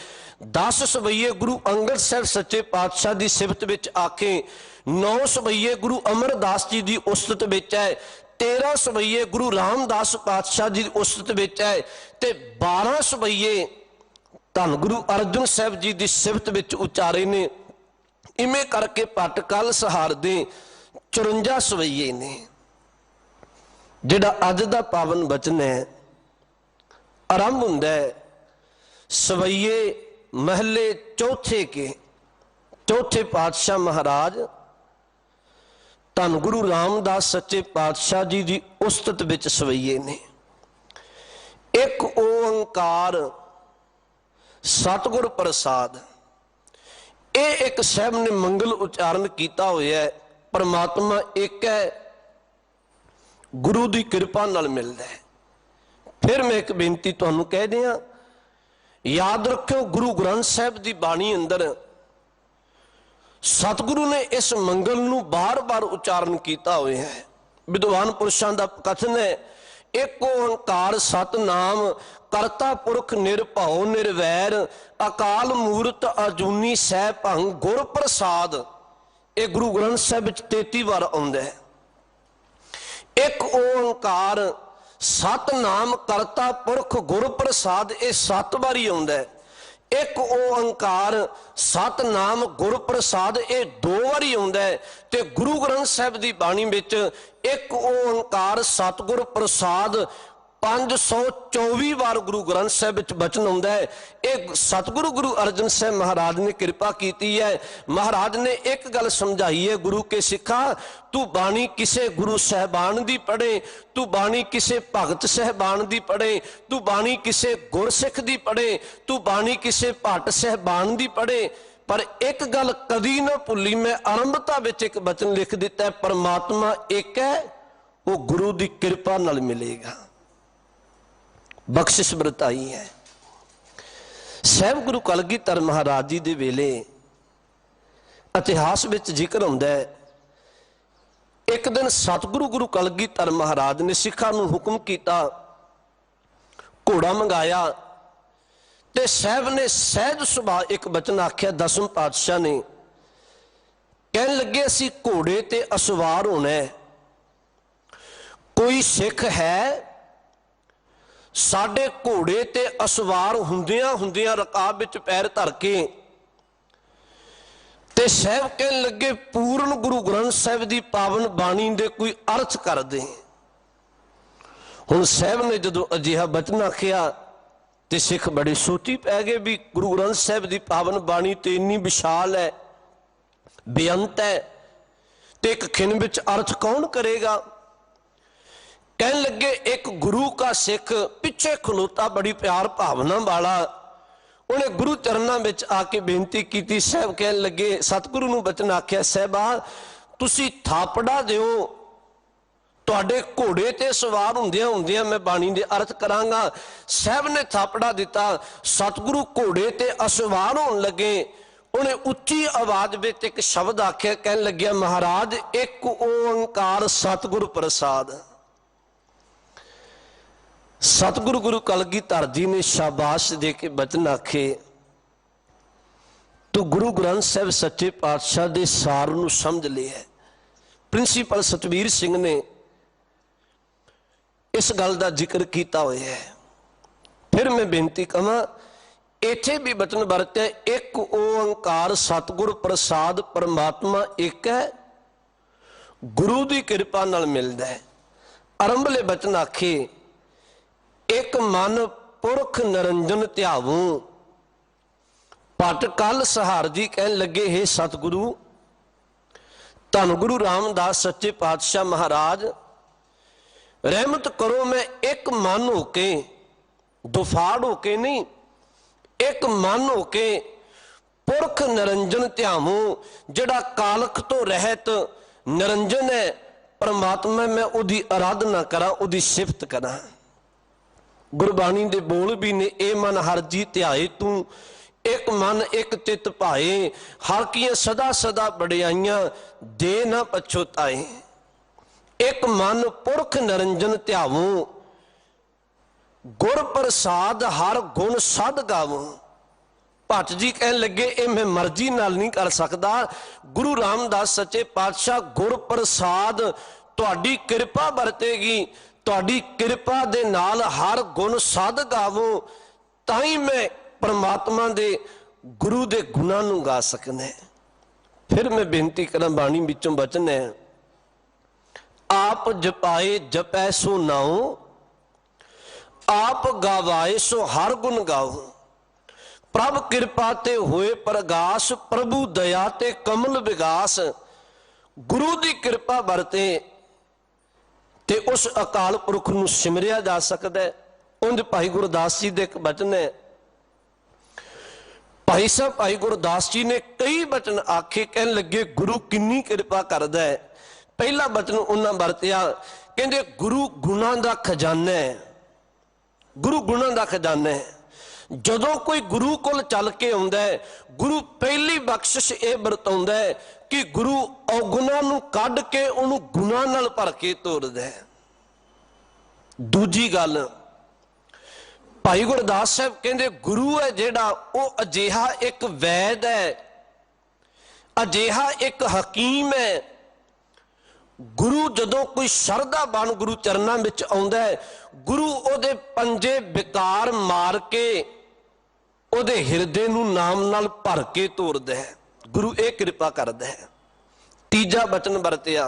10 ਸਵਈਏ ਗੁਰੂ ਅੰਗਦ ਸਾਹਿਬ ਸੱਚੇ ਪਾਤਸ਼ਾਹ ਦੀ ਸਿਫਤ ਵਿੱਚ ਆਖੇ, 9 ਸਵਈਏ ਗੁਰੂ ਅਮਰਦਾਸ ਜੀ ਦੀ ਉਸਤਤ ਵਿੱਚ ਹੈ, 13 ਸਵਈਏ ਗੁਰੂ ਰਾਮਦਾਸ ਪਾਤਸ਼ਾਹ ਜੀ ਦੀ ਉਸਤਤ ਵਿੱਚ ਹੈ ਤੇ 12 ਸਵਈਏ ਧੰਨ ਗੁਰੂ ਅਰਜਨ ਸਾਹਿਬ ਜੀ ਦੀ ਸਿਫਤ ਵਿੱਚ ਉਚਾਰੇ ਨੇ। ਇਵੇਂ ਕਰਕੇ ਭੱਟ ਕਲ ਸਹਾਰ ਦੇ 54 ਸਵਈਏ ਨੇ। ਜਿਹੜਾ ਅੱਜ ਦਾ ਪਾਵਨ ਬਚਨ ਹੈ ਆਰੰਭ ਹੁੰਦਾ ਹੈ ਸਵਈਏ ਮਹੱਲੇ ਚੌਥੇ ਕੇ, ਚੌਥੇ ਪਾਤਸ਼ਾਹ ਮਹਾਰਾਜ ਧੰਨ ਗੁਰੂ ਰਾਮਦਾਸ ਸੱਚੇ ਪਾਤਸ਼ਾਹ ਜੀ ਦੀ ਉਸਤਤ ਵਿੱਚ ਸਵਈਏ ਨੇ। ਇੱਕ ਓੰਕਾਰ ਸਤਿਗੁਰ ਪ੍ਰਸਾਦ, ਇਹ ਇੱਕ ਸਾਹਿਬ ਨੇ ਮੰਗਲ ਉਚਾਰਨ ਕੀਤਾ ਹੋਇਆ ਹੈ। ਪਰਮਾਤਮਾ ਇੱਕ ਹੈ, ਗੁਰੂ ਦੀ ਕਿਰਪਾ ਨਾਲ ਮਿਲਦਾ ਹੈ। ਫਿਰ ਮੈਂ ਇੱਕ ਬੇਨਤੀ ਤੁਹਾਨੂੰ ਕਹਿ ਦਿਆਂ, ਯਾਦ ਰੱਖਿਓ ਗੁਰੂ ਗ੍ਰੰਥ ਸਾਹਿਬ ਦੀ ਬਾਣੀ ਅੰਦਰ ਸਤਿਗੁਰੂ ਨੇ ਇਸ ਮੰਗਲ ਨੂੰ ਬਾਰ-ਬਾਰ ਉਚਾਰਨ ਕੀਤਾ ਹੋਇਆ ਹੈ। ਵਿਦਵਾਨ ਪੁਰਸ਼ਾਂ ਦਾ ਕਥਨ ਹੈ, ਇੱਕ ਓੰਕਾਰ ਸਤਨਾਮ ਕਰਤਾ ਪੁਰਖ ਨਿਰਭਉ ਨਿਰਵੈਰ ਅਕਾਲ ਮੂਰਤ ਅਜੂਨੀ ਸਹਿ ਭੰਗ ਗੁਰ ਪ੍ਰਸਾਦ। ਇਹ ਗੁਰੂ ਗ੍ਰੰਥ ਸਾਹਿਬ ਵਿੱਚ 33 ਵਾਰ ਆਉਂਦਾ ਹੈ। ਇੱਕ ਓੰਕਾਰ ਸਤਨਾਮ ਕਰਤਾ ਪੁਰਖ ਗੁਰ ਪ੍ਰਸਾਦ, ਇਹ 7 ਵਾਰੀ ਆਉਂਦਾ ਹੈ। ਇੱਕ ਓੰਕਾਰ ਸਤਨਾਮ ਗੁਰ ਪ੍ਰਸਾਦ, ਇਹ 2 ਵਾਰੀ ਆਉਂਦਾ ਹੈ। ਤੇ ਗੁਰੂ ਗ੍ਰੰਥ ਸਾਹਿਬ ਦੀ ਬਾਣੀ ਵਿੱਚ ਇੱਕ ਓੰਕਾਰ ਸਤਿਗੁਰ ਪ੍ਰਸਾਦ 524 ਵਾਰ ਗੁਰੂ ਗ੍ਰੰਥ ਸਾਹਿਬ ਵਿੱਚ ਬਚਨ ਆਉਂਦਾ ਹੈ। ਇਹ ਸਤਿਗੁਰੂ ਗੁਰੂ ਅਰਜਨ ਸਾਹਿਬ ਮਹਾਰਾਜ ਨੇ ਕਿਰਪਾ ਕੀਤੀ ਹੈ। ਮਹਾਰਾਜ ਨੇ ਇੱਕ ਗੱਲ ਸਮਝਾਈ ਹੈ, ਗੁਰੂ ਕੇ ਸਿੱਖਾ ਤੂੰ ਬਾਣੀ ਕਿਸੇ ਗੁਰੂ ਸਾਹਿਬਾਨ ਦੀ ਪੜ੍ਹੇ, ਤੂੰ ਬਾਣੀ ਕਿਸੇ ਭਗਤ ਸਾਹਿਬਾਨ ਦੀ ਪੜ੍ਹੇ, ਤੂੰ ਬਾਣੀ ਕਿਸੇ ਗੁਰਸਿੱਖ ਦੀ ਪੜ੍ਹੇ, ਤੂੰ ਬਾਣੀ ਕਿਸੇ ਭੱਟ ਸਾਹਿਬਾਨ ਦੀ ਪੜ੍ਹੇ, ਪਰ ਇੱਕ ਗੱਲ ਕਦੀ ਨਾ ਭੁੱਲੀ। ਮੈਂ ਆਰੰਭਤਾ ਵਿੱਚ ਇੱਕ ਬਚਨ ਲਿਖ ਦਿੱਤਾ ਹੈ, ਪਰਮਾਤਮਾ ਇੱਕ ਹੈ, ਉਹ ਗੁਰੂ ਦੀ ਕਿਰਪਾ ਨਾਲ ਮਿਲੇਗਾ, ਬਖਸ਼ਿਸ਼ ਵਰਤਾਈ ਹੈ। ਸਾਹਿਬ ਗੁਰੂ ਕਲਗੀਧਰ ਮਹਾਰਾਜ ਜੀ ਦੇ ਵੇਲੇ ਇਤਿਹਾਸ ਵਿੱਚ ਜ਼ਿਕਰ ਹੁੰਦਾ ਹੈ, ਇੱਕ ਦਿਨ ਸਤਿਗੁਰੂ ਗੁਰੂ ਕਲਗੀਧਰ ਮਹਾਰਾਜ ਨੇ ਸਿੱਖਾਂ ਨੂੰ ਹੁਕਮ ਕੀਤਾ, ਘੋੜਾ ਮੰਗਾਇਆ ਤੇ ਸਾਹਿਬ ਨੇ ਸਹਿਜ ਸੁਭਾਅ ਇੱਕ ਬਚਨ ਆਖਿਆ। 10ਵੇਂ ਪਾਤਸ਼ਾਹ ਨੇ ਕਹਿਣ ਲੱਗੇ, ਅਸੀਂ ਘੋੜੇ ਤੇ ਅਸਵਾਰ ਹੋਣਾ ਹੈ, ਕੋਈ ਸਿੱਖ ਹੈ ਸਾਡੇ ਘੋੜੇ ਤੇ ਅਸਵਾਰ ਹੁੰਦਿਆਂ ਹੁੰਦਿਆਂ ਰਕਾਬ ਵਿੱਚ ਪੈਰ ਧਰ ਕੇ। ਤੇ ਸਾਹਿਬ ਕਹਿਣ ਲੱਗੇ, ਪੂਰਨ ਗੁਰੂ ਗ੍ਰੰਥ ਸਾਹਿਬ ਦੀ ਪਾਵਨ ਬਾਣੀ ਦੇ ਕੋਈ ਅਰਥ ਕਰਦੇ। ਹੁਣ ਸਾਹਿਬ ਨੇ ਜਦੋਂ ਅਜਿਹਾ ਬਚਨ ਆਖਿਆ ਤੇ ਸਿੱਖ ਬੜੇ ਸੋਚੀ ਪੈ ਗਏ ਵੀ ਗੁਰੂ ਗ੍ਰੰਥ ਸਾਹਿਬ ਦੀ ਪਾਵਨ ਬਾਣੀ ਤੇ ਇੰਨੀ ਵਿਸ਼ਾਲ ਹੈ, ਬੇਅੰਤ ਹੈ, ਤੇ ਇੱਕ ਖਿਣ ਵਿੱਚ ਅਰਥ ਕੌਣ ਕਰੇਗਾ। ਕਹਿਣ ਲੱਗੇ, ਇੱਕ ਗੁਰੂ का सिख ਪਿੱਛੇ ਖਲੋਤਾ ਬੜੀ ਪਿਆਰ ਭਾਵਨਾ ਵਾਲਾ, ਉਹਨੇ ਗੁਰੂ ਚਰਨਾਂ ਵਿੱਚ ਆ ਕੇ ਬੇਨਤੀ ਕੀਤੀ। ਸਾਹਿਬ ਕਹਿਣ ਲੱਗੇ, ਸਤਿਗੁਰੂ ਨੂੰ ਬਚਨ ਆਖਿਆ, ਸਾਹਿਬਾ ਤੁਸੀਂ ਥਾਪੜਾ ਦਿਓ, ਤੁਹਾਡੇ ਘੋੜੇ ਤੇ ਸਵਾਰ ਹੁੰਦਿਆਂ ਹੁੰਦਿਆਂ ਮੈਂ ਬਾਣੀ ਦੇ ਅਰਥ ਕਰਾਂਗਾ। ਸਾਹਿਬ ਨੇ ਥਾਪੜਾ ਦਿੱਤਾ, ਸਤਿਗੁਰੂ ਘੋੜੇ ਤੇ ਅਸਵਾਰ ਹੋਣ ਲੱਗੇ। ਉਹਨੇ ਉੱਚੀ ਆਵਾਜ਼ ਵਿੱਚ ਇੱਕ ਸ਼ਬਦ ਆਖਿਆ, ਕਹਿਣ ਲੱਗਿਆ, ਮਹਾਰਾਜ ਇੱਕ ਓੰਕਾਰ ਸਤਿਗੁਰ ਪ੍ਰਸਾਦ। सतगुरु गुरु कलगीधर जी ने शाबाश दे के बचन आखे, तो गुरु ग्रंथ साहिब सच्चे पातशाह दे सार नूं समझ लिया। प्रिंसीपल सतवीर सिंह ने इस गल का जिक्र किया हुआ है। फिर मैं बेनती कहां, इत्थे भी बचन वरत्या, एक ओंकार सतगुर प्रसाद, परमात्मा एक है, गुरु की कृपा नाल मिलदा है। आरंभले बचन आखे, एक मन पुरख निरंजन ध्यावू। भट्ट कल सहार जी कहन लगे, हे सतगुरु धन गुरु रामदास सच्चे पातशाह महाराज रहमत करो, मैं एक मन होके, दुफाड़ होके नहीं, एक मन होके पुरख निरंजन ध्यावू, जिहड़ा कालख तो रहत निरंजन है परमात्मा, मैं उहदी आराधना करा, उहदी सिफत करा। गुरबाणी दे बोल भी ने, ए मन हर जी ध्याए तू, एक मन एक चित भाए, हर कीਆਂ सदा सदा बड़ियाइयां दे ना पछोताए। एक मन पुरख निरंजन ध्यावो, गुर प्रसाद हर गुण सद गावो। भट्ट जी कहन लगे ये मैं मर्जी नाल नहीं कर सकता, गुरु रामदास सच्चे पातशाह गुर प्रसाद तुहाडी किरपा वरतेगी, तुहाडी किरपा दे नाल हर गुण सद गावो, ताई मैं परमात्मा दे गुरु दे गुणां नूं गा सकना है। फिर मैं बेनती करा, बाणी विचों वचन है, आप जपाए जपै सो नाओ, आप गावाए सो हर गुण गाओ। प्रभ किरपा ते होए प्रगास, प्रभु दया ते कमल विगास। गुरु दी किरपा वरते ते उस अकाल पुरख नूं सिमरिया जा सकता है। उंज भाई गुरदास जी दे एक वचन है, भाई साहब भाई गुरदास जी ने कई वचन आखे, कहन लगे गुरु किन्नी किरपा करदा है। पहला वचन उन्हां वरतिया, कहंदे गुरु गुणां दा खजाना है, गुरु गुणां दा खजाना है। जदों कोई गुरु कोल चल के आउंदा है, गुरु पहली बख्शिश ये वरताउंदा है कि गुरु अवगुणां नूं कढ के उहनूं गुणां नाल भर के तोरदा है। दूजी गल, भाई गुरदास साहब कहंदे गुरु है जिहड़ा वो अजिहा एक वैद है, अजिहा एक हकीम है। गुरु जदों कोई शरधावान गुरु चरनां विच आउंदा है, गुरु उहदे पंजे विकार मार के उहदे हिरदे नूं नाम नाल भर के तोरदा है। गुरु ये किरपा करदा है। तीजा वचन वरतिया,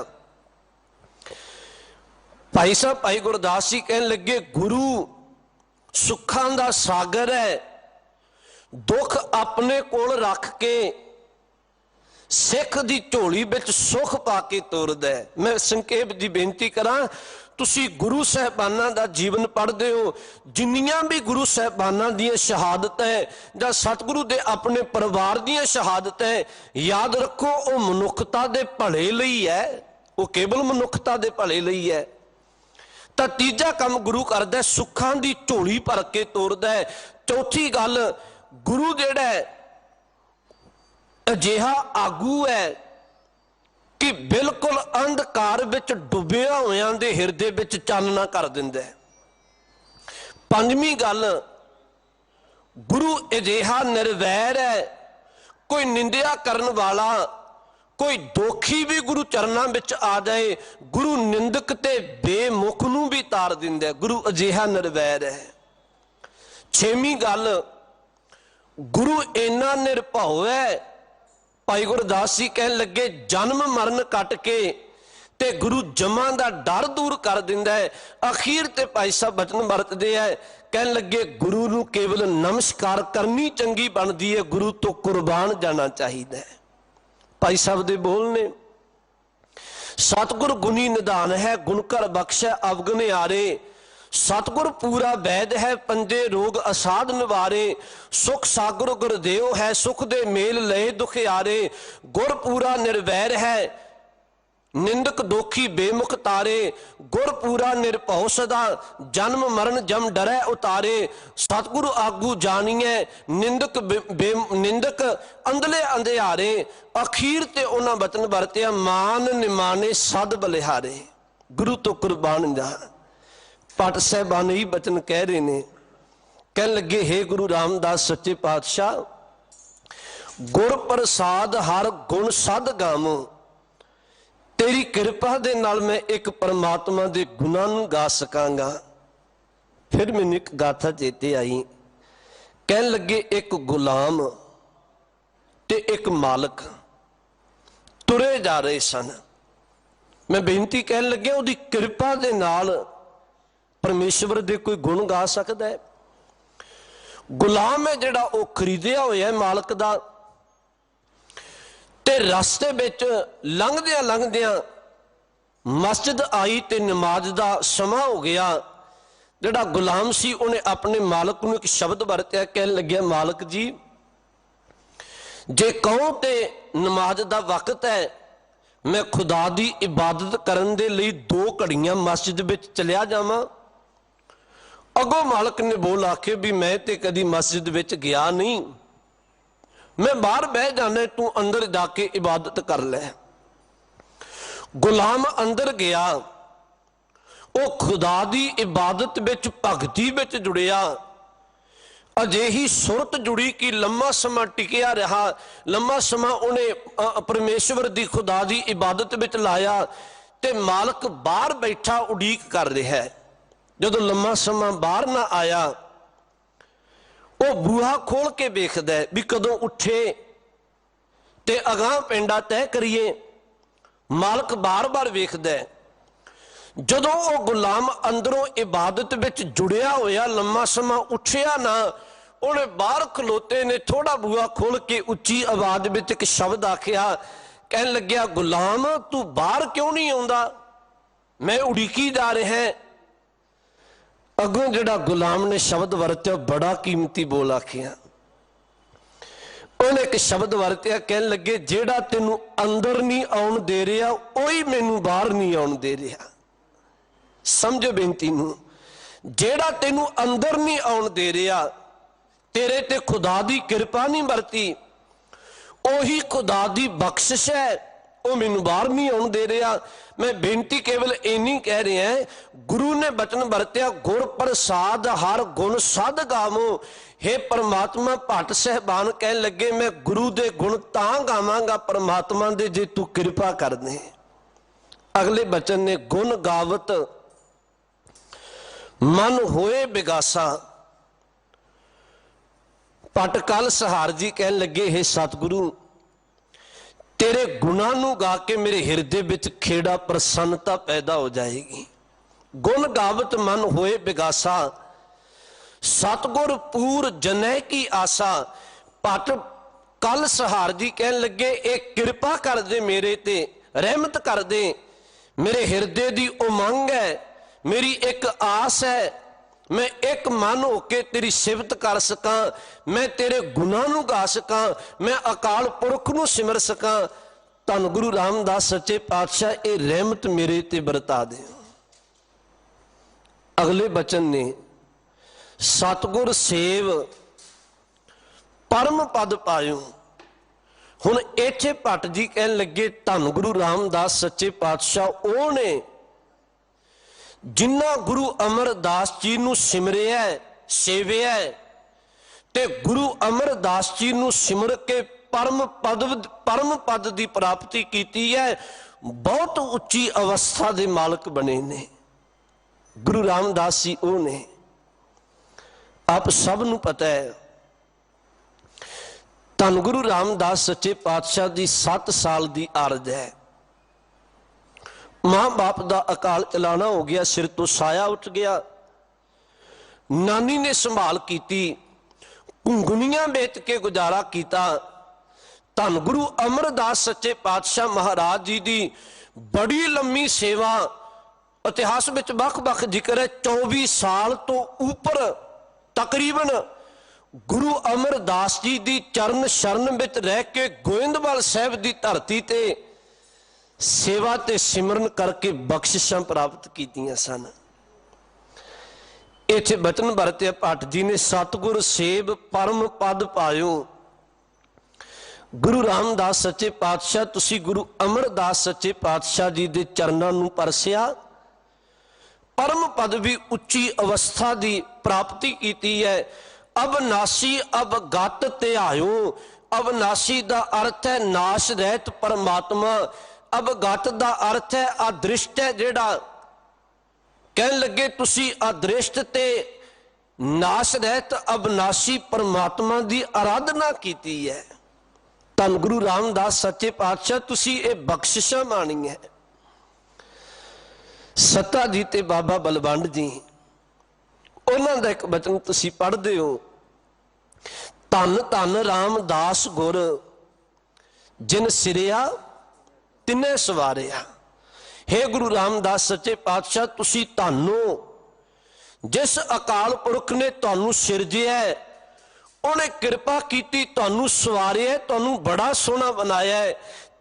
भाई साहब भाई गुरदास जी कहन लगे गुरु सुखां दा सागर है, दुख अपने कोल रख के सिख दी झोली विच सुख पा के तोरदा है। मैं संक्षेप दी बेनती करा, तुसी गुरु साहबानां दा जीवन पढ़दे हो, जिन्नियां भी गुरु साहबानां दीयां शहादतां है जां सतगुरु दे अपने परिवार दीयां शहादतां है, याद रखो वो मनुखता दे भले लई है, वो केवल मनुखता दे भले लई है। तां तीजा काम गुरु करदा है, सुखां दी झोली भर के तोरदा है। चौथी गल, गुरु जिहड़ा है अजिहा आगू है कि बिल्कुल अंधकार विच डुबिया होयां दे हिरदे विच चानना कर दिंदा है। पंजवीं गल, गुरु अजिहा निर्वैर है, कोई निंदिया करन वाला, कोई दोखी भी गुरु चरनां विच आ जाए, गुरु निंदक ते बेमुख नूं भी तार दिंदा है। गुरु अजिहा निर्वैर है। छेवीं गल, गुरु इन्ना निरभउ है, भाई गुरदास जी कहन लगे जन्म मरण कट के ते गुरु जमां दा डर दूर कर दिंदा है। अखीर ते भाई साहब वचन वरतदे है, कहन लगे गुरु नूं केवल नमस्कार करनी चंगी बनदी है, गुरु तो कुर्बान जाना चाहिए है। भाई साहब दे बोल ने, सतगुर गुनी निधान है, गुणकर बख्शै अवगुण आरे। सतगुर पूरा वैद है, पंजे रोग असाध निवारे। सुख सागर गुरदेव है, सुख दे मेल लए दुख यारे। गुर पूरा निर्वैर है, निंदक दोखी बेमुख तारे। गुर पूरा निरभउ सदा, जन्म मरण जम डरै उतारे। सतगुरु आगू जानिए, निंदक अंधले अंधियारे। अखीर ते उन्हां वचन वरतिया, मान निमाने सद बलिहारे। गुरु तो कुर्बान जा। भट्ट साहबान ही बचन कह रहे ने, कह लगे हे गुरु रामदास सच्चे पातशाह, गुर प्रसाद हर गुण सद गावो। तेरी किरपा दे नाल मैं एक परमात्मा दे गुणां नूं गा सकांगा। फिर मैनूं एक गाथा चेते आई, कह लगे एक गुलाम ते एक मालक तुरे जा रहे सन। मैं बेनती कह लगे उहदी किरपा दे नाल परमेश्वर दे कोई गुण गा सकता है। गुलाम है जिहड़ा वो खरीदिया होया है मालक दा, ते रास्ते विच लंघदियां लंघदियां मस्जिद आई ते नमाज दा समा हो गया। जिहड़ा गुलाम सी उन्हें अपने मालक नूं एक शब्द वरतिया, कहन लग्या मालक जी जे कहो ते नमाज दा वक्त है, मैं खुदा दी इबादत करन दे लई 2 घड़ियां मस्जिद विच चलिया जावां। अगों मालक ने बोल आखे भी मैं ते कदी मस्जिद विच गया नहीं, मैं बाहर बह जाना, तू अंदर जाके इबादत कर लै। गुलाम अंदर गया, वो खुदा दी इबादत विच भगती विच जुड़िया। अजेही सुरत जुड़ी कि लम्मा समा टिकिया रहा, लम्मा समा उन्हें परमेश्वर दी खुदा दी इबादत विच लाया। ते मालक बाहर बैठा उड़ीक कर रहा है। जदों लम्मा समा बाहर ना आया, वो बूहा खोल के वेखदा है भी कदों उठे ते अगां पिंडा तय करिए। मालक बार बार वेखदा है। जदों वो गुलाम अंदरों इबादत विच जुड़िया होया, लम्मा समा उठिया ना, उन्हें बाहर खलोते ने थोड़ा बूहा खोल के उच्ची आवाज विच एक शब्द आखिया। कहन लग्या, गुलाम तू बाहर क्यों नहीं आउंदा, मैं उड़ीकी जा रहा है। अगों जिहड़ा गुलाम ने शब्द वरत्या बड़ा कीमती बोल आखिया। उन्हें एक शब्द वरत्या, कहन लगे जेड़ा तेनू अंदर नहीं आउण दे रहा वही मैनू बाहर नहीं आउण दे रहा। समझो बेनती नू, जेड़ा तेनू अंदर नहीं आउण दे रहा, तेरे ते खुदा दी किरपा नहीं बरती, ओही खुदा दी बख्शिश है, वो मैनू बाहर नहीं आउण दे रहा। मैं बेनती केवल इन्नी कह रहा है, गुरु ने बचन वरत्या, गुर प्रसाद हर गुण साध गावो। हे परमात्मा, भट्ट साहबान कह लगे मैं गुरु दे गुण तां गावांगा परमात्मा दे जे तू कृपा कर दे। अगले बचन ने, गुण गावत मन होए बिगासा। पटकल सहार जी कहन लगे, हे सतगुरु तेरे गुणा नू गा के मेरे हिरदे विच खेड़ा प्रसन्नता पैदा हो जाएगी। गुण गावत मन होए बिगासा, सतगुर पूर जनै की आसा। पट कल सहार जी कहन लगे, एक कृपा कर दे मेरे ते, रहमत कर दे। मेरे हिरदे दी उमंग है, मेरी एक आस है, मैं एक मन होके तेरी सिफत कर सका, मैं तेरे गुनाह नू गा सका, मैं अकाल पुरख नू सिमर सका। धन गुरु रामदास सच्चे पातशाह ये रहमत मेरे ते बरता दे। अगले बचन ने, सतगुर सेव परम पद पायो। हुण इत्थे भट्ट जी कहन लगे, धन गुरु रामदास सच्चे पातशाह वो ने जिन्ना गुरु अमरदास जी नू सिमरिया सेविया ते गुरु अमरदास जी नू सिमर के परम पद की प्राप्ति की है। बहुत उच्ची अवस्था के मालक बने ने गुरु रामदास जी वो ने। आप सब नू पता है, धन गुरु रामदास सच्चे पातशाह की 7 साल की आरज है। मां बाप का अकाल चलाना हो गया, सिर तो साया उठ गया। नानी ने संभाल की, घुंगुनियां बेच के गुजारा किया। धन गुरु अमरदास सच्चे पातशाह महाराज जी की बड़ी लंबी सेवा इतिहास में वख-वख जिक्र है। 24 साल तो ऊपर तकरीबन गुरु अमरदास जी की चरण शरण में रह के गोइंदवाल साहब की धरती ते सेवा ते सिमरन करके बख्शिशां प्राप्त कीतियां सन। इत्थे बचन वरत्या भट्ट जी ने, सतगुर सेव परम पद पायो। गुरु रामदास सच्चे पातशाह तुसी गुरु अमरदास सच्चे पातशाह जी के चरणों नूं परसिया, परम पद भी उच्ची अवस्था की प्राप्ति की है। अविनाशी अवगत त्यायो। अविनाशी का अर्थ है नाश रहित परमात्मा, अवगत का अर्थ है अदृष्ट है। जेड़ा कहन लगे तुसी अदृष्ट ते नाश रहित अविनाशी परमात्मा की आराधना की है। धन गुरु रामदास सच्चे पातशाह तुसी ये बख्शिशां माणी है। सत्ता जी ते बाबा बलवंड जी उन्हां दा एक बचन तुसी पढ़दे हो, धन धन रामदास गुर जिन सिरिया तिने सवारिया। हे गुरु रामदास सच्चे पातशाह तुसी धनो, जिस अकाल पुरख ने तुहानू सिरजिया है, उन्हें कृपा की, तुहानू सवारिया, तुहानू बड़ा सोहना बनाया है।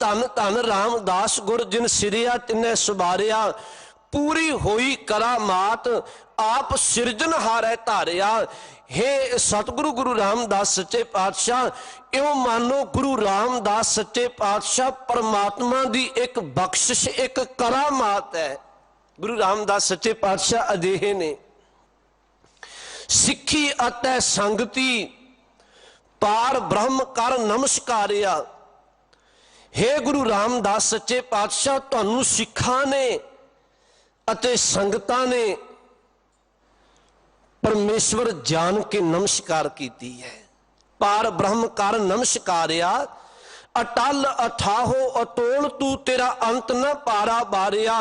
धन धन रामदास गुर जिन सिरिया तिन्ने सुबारिया पूरी होई करामात आप सिरजनहार है धारिया। हे सतगुरु गुरु रामदास सच्चे पातशाह इउं मानो गुरु रामदास सच्चे पातशाह परमात्मा दी एक बख्शिश एक करामात है। गुरु रामदास सच्चे पातशाह अजिहे ने सिक्खी अतै संगति पार ब्रह्म कर नमस्कारिया। हे गुरु रामदास सच्चे पातशाह तुहानू सिखां ने अते संगतां ने परमेश्वर जान के नमस्कार कीती है। पार ब्रह्म कर नमस्कारिया अटल अथाहो अतोल तू तेरा अंत न पारा बारिया।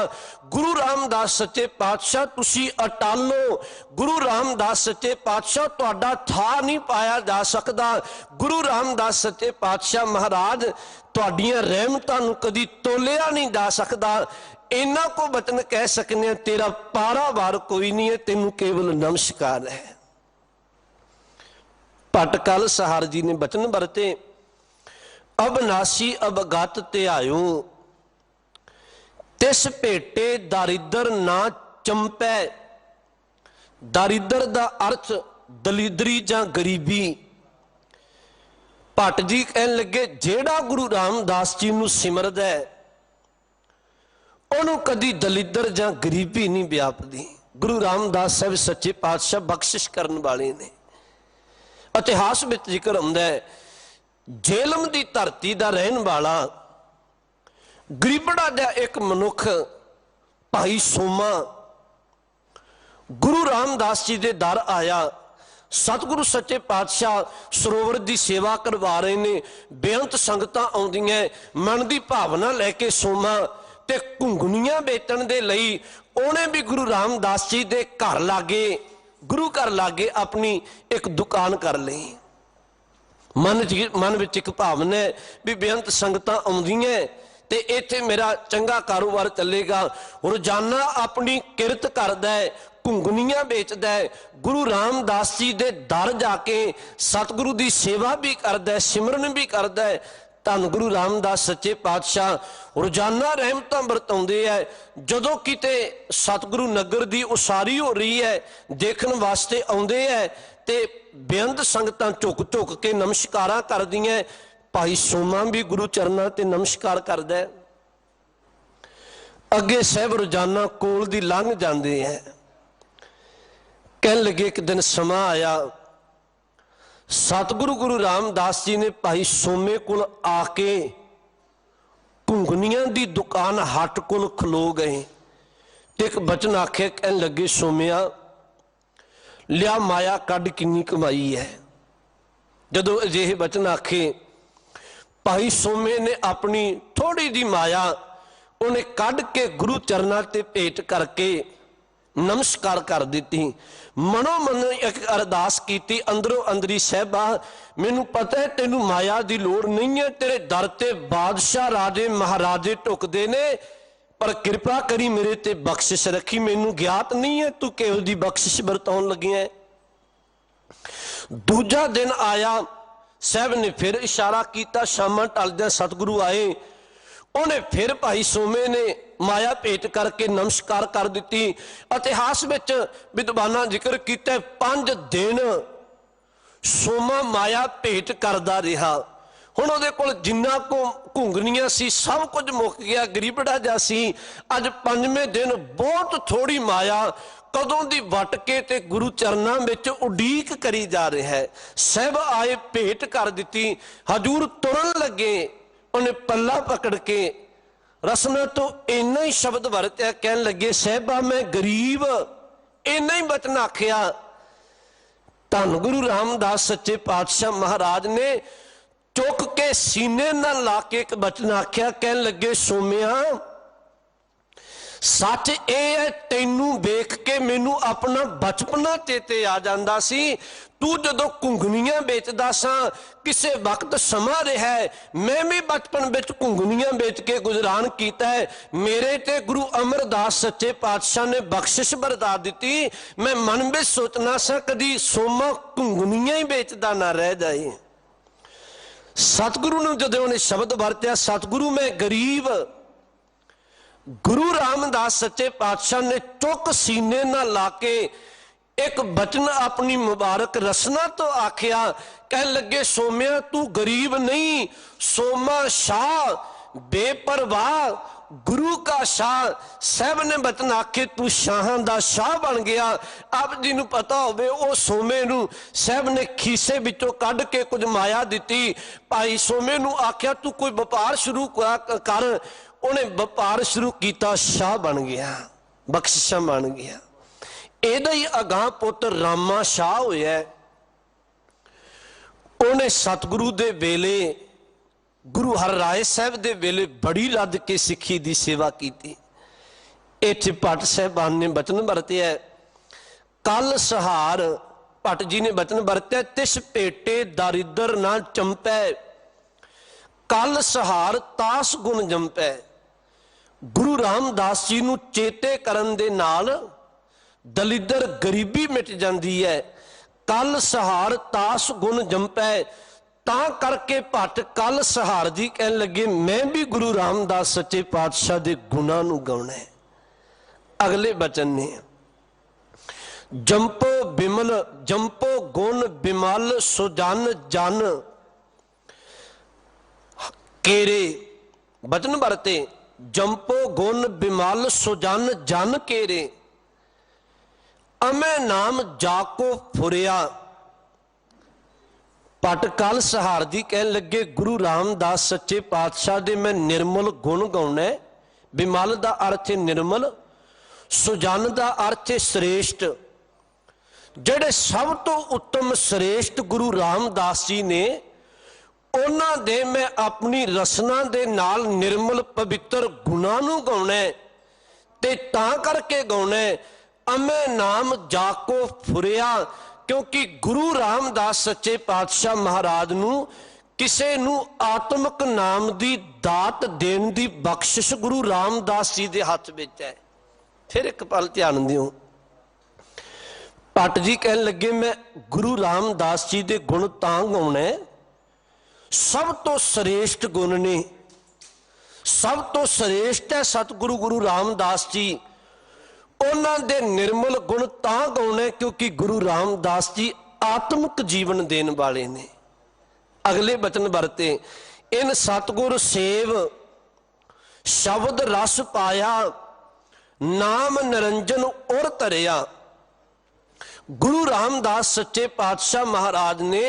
गुरु रामदास सच्चे पातशाह तुसी अटल हो। गुरु रामदास सच्चे पातशाह तुहाडा था नहीं पाया जा सकता। गुरु रामदास सच्चे पातशाह महाराज तुहाडियां रहमतां नूं कदी तोलिया नहीं जा सकता। इन्ना को बचन कह सकने तेरा पारावार कोई नहीं है तेनू केवल नमस्कार है। पटकल सहार जी ने बचन बरते अबनासी अबगत ते आयो तिस भेटे दारिद्र ना चंपै। दारिद्र दा अर्थ दलिदरी जां गरीबी। भट्ट जी कहन लगे जेड़ा गुरु रामदास जी नूं सिमरदा है उन्होंने कदी दलिदर जां गरीबी नहीं व्यापदी। गुरु रामदास साहब सच्चे पातशाह बख्शिश करने वाले ने। इतिहास में जिक्र हुंदा है जेलम की धरती का रहन वाला गरीबड़ा जा एक मनुख भाई सोमा गुरु रामदास जी के दर आया। सतगुरु सच्चे पातशाह सरोवर की सेवा करवा रहे ने। बेअंत संगतां आउंदियां मन की भावना लैके सोमा ते घुंगनियां बेचण दे लई उन्हें भी गुरु रामदास जी दे घर लागे गुरु घर लागे अपनी एक दुकान कर ली। मन विच एक भावना है भी बेअंत संगतां आउंदियां ते इत्थे मेरा चंगा कारोबार चलेगा। रोजाना अपनी किरत करदा है घुंगनियां बेचदा है। गुरु रामदास जी दे दर जाके सतगुरु की सेवा भी करदा है सिमरन भी करदा है। धन गुरु रामदास सच्चे पातशाह रोजाना रहमतां बरताउंदे है। जदों किते सतगुरु नगर की उसारी हो रही है देखने वास्ते आउंदे है ते बेअंत संगतां झुक झुक के नमस्कारां करदियां। भाई सोमा भी गुरु चरनां ते नमस्कार करदा है। अगे साहब रोजाना कोल दी लंघ जांदे है। कहन लगे एक दिन समा आया सतगुरु गुरु रामदास जी ने भाई सोमे कोल आके घुंगनियां दी दुकान हट कोल खलो गए। एक बचन आखे कहन लगे सोमिया लिया माया कड किन्नी कमाई है। जदों अजिहे बचन आखे भाई सोमे ने अपनी थोड़ी जी माया उन्हें कढ़ के गुरु चरना ते भेंट करके नमस्कार कर दी। मनो मन एक अरदास की अंदरों अंदरी साहबा मैनू पता है तेनू माया की लोड़ नहीं है। तेरे दर ते बादशाह राजे महाराजे टुकदे ने पर कृपा करी मेरे ते बख्शिश रखी। मैनू ज्ञात नहीं है तू किहो जी बख्शिश बरताउण लगी है। दूजा दिन आया साहब ने फिर इशारा किया। शामां टलदे सतगुरु आए उन्हें फिर भाई सोमे ने माया भेंट करके नमस्कार कर दी। इतिहास में विद्वाना जिक्र किया 5 दिन सोमा माया भेंट करता रहा। हुण उहदे कोल जिन्ना को घुंगनियां सी सब कुछ मुक गया गरीबड़ा जा सी। अज 5वें दिन बहुत थोड़ी माया कदों दी वट के ते गुरु चरनां विच उडीक करी जा रहा है। साहब आए भेंट कर दी। हजूर तुरन लगे उन्हें पल्ला पकड़ के रसना तो इन्ना ही शब्द वरत्या। कहन लगे साहबा मैं गरीब इन्ना ही बचन आखिया। धन गुरु रामदास सच्चे पातशाह महाराज ने चुक के सीने नाल ला के एक बचन आखिया। कहन लगे सोमिया सच ये है तैनू वेख के मैनू अपना बचपना चेते आ जांदा सी। तू जदों घुंगनियां बेचदा सा किसे वक्त समा रहा है मैं भी बचपन विच घुंगनियां बेच के गुजरान किया है। मेरे ते गुरु अमरदास सच्चे पातशाह ने बख्शिश बरता दी। मैं मन में सोचना सा कदी सोमा घुंगनियां ही बेचदा ना रह जाए। सतगुरु ने जदों उन्हें शब्द वरत्या, सतगुरु मैं गरीब, गुरु रामदास सच्चे पातशाह ने चुक सीने ना लाके एक बचन अपनी मुबारक रसना तो आखिया। कह लगे सोम्या तू गरीब नहीं, सोमा शाह बेपरवाह गुरु का शाह। साहब ने बचन आखे तू शाहां दा शाह बन गया। आप जी नूं पता होवे ओ सोमे नूं साहब ने खीसे विचों कढ के कुछ माया दिती। भाई सोमे नूं आख्या तू कोई व्यापार शुरू कर, उन्हें व्यापार शुरू किया, शाह बन गया, बख्शिशा बन गया। ਇਹਦਾ ਹੀ ਅਗਾਂਹ ਪੁੱਤਰ ਰਾਮਾ ਸ਼ਾਹ ਹੋਇਆ। ਉਹਨੇ ਸਤਿਗੁਰੂ ਦੇ ਵੇਲੇ, ਗੁਰੂ ਹਰਿਰਾਏ ਸਾਹਿਬ ਦੇ ਵੇਲੇ ਬੜੀ ਰੱਜ ਕੇ ਸਿੱਖੀ ਦੀ ਸੇਵਾ ਕੀਤੀ। ਇੱਥੇ ਭੱਟ ਸਾਹਿਬਾਨ ਨੇ ਬਚਨ ਵਰਤਿਆ, ਕੱਲ ਸਹਾਰ ਭੱਟ ਜੀ ਨੇ ਬਚਨ ਵਰਤਿਆ, ਤਿਸ ਭੇਟੇ ਦਾਰਿਦਰ ਨਾ ਚੰਪੈ, ਕੱਲ ਸਹਾਰ ਤਾਸ ਗੁਣ ਜੰਪੈ। ਗੁਰੂ ਰਾਮਦਾਸ ਜੀ ਨੂੰ ਚੇਤੇ ਕਰਨ ਦੇ ਨਾਲ दलिदर गरीबी मिट जाती है। कल सहार तास गुण जंपै, तां करके भट्ट कल सहार जी कहन लगे मैं भी गुरु रामदास सच्चे पातशाह दे गुणां नूं गाउणा है। अगले बचन ने जंपो बिमल जंपो गुण बिमल सुजन जन केरे। बचन वरते जंपो गुण बिमल सुजन जन केरे, अमै नाम जाको फुरिया। भट्ट कल सहार जी कह लगे गुरु रामदास सच्चे पातशाह दे मैं निर्मल गुण गाउणा है। बिमल दा अर्थ है निर्मल, सुजन दा अर्थ है श्रेष्ठ। जेड़े सब तो उत्तम श्रेष्ठ गुरु रामदास जी ने, उन्हां दे मैं अपनी रसना दे नाल निर्मल पवित्र गुणां नूं गाउणा है। ते तां करके गाउणा है अमै नाम जाको फुरिया, क्योंकि गुरु रामदास सच्चे पातशाह महाराज नूं किसे नूं आत्मक नाम दी दात देण दी बख्शिश गुरु रामदास जी दे हथ विच है। फिर एक पल ध्यान दिओ, भट्ट जी कहन लगे मैं गुरु रामदास जी दे गुण तां गाउणा है, सब तो श्रेष्ठ गुण ने, सब तो श्रेष्ठ है सतगुरु गुरु रामदास जी। उन्हां दे निर्मल गुण तां गाउणे क्योंकि गुरु रामदास जी आत्मक जीवन देण वाले ने। अगले बचन वरते इन सतगुर सेव शब्द रस पाया, नाम निरंजन उर धरिया। गुरु रामदास सच्चे पातशाह महाराज ने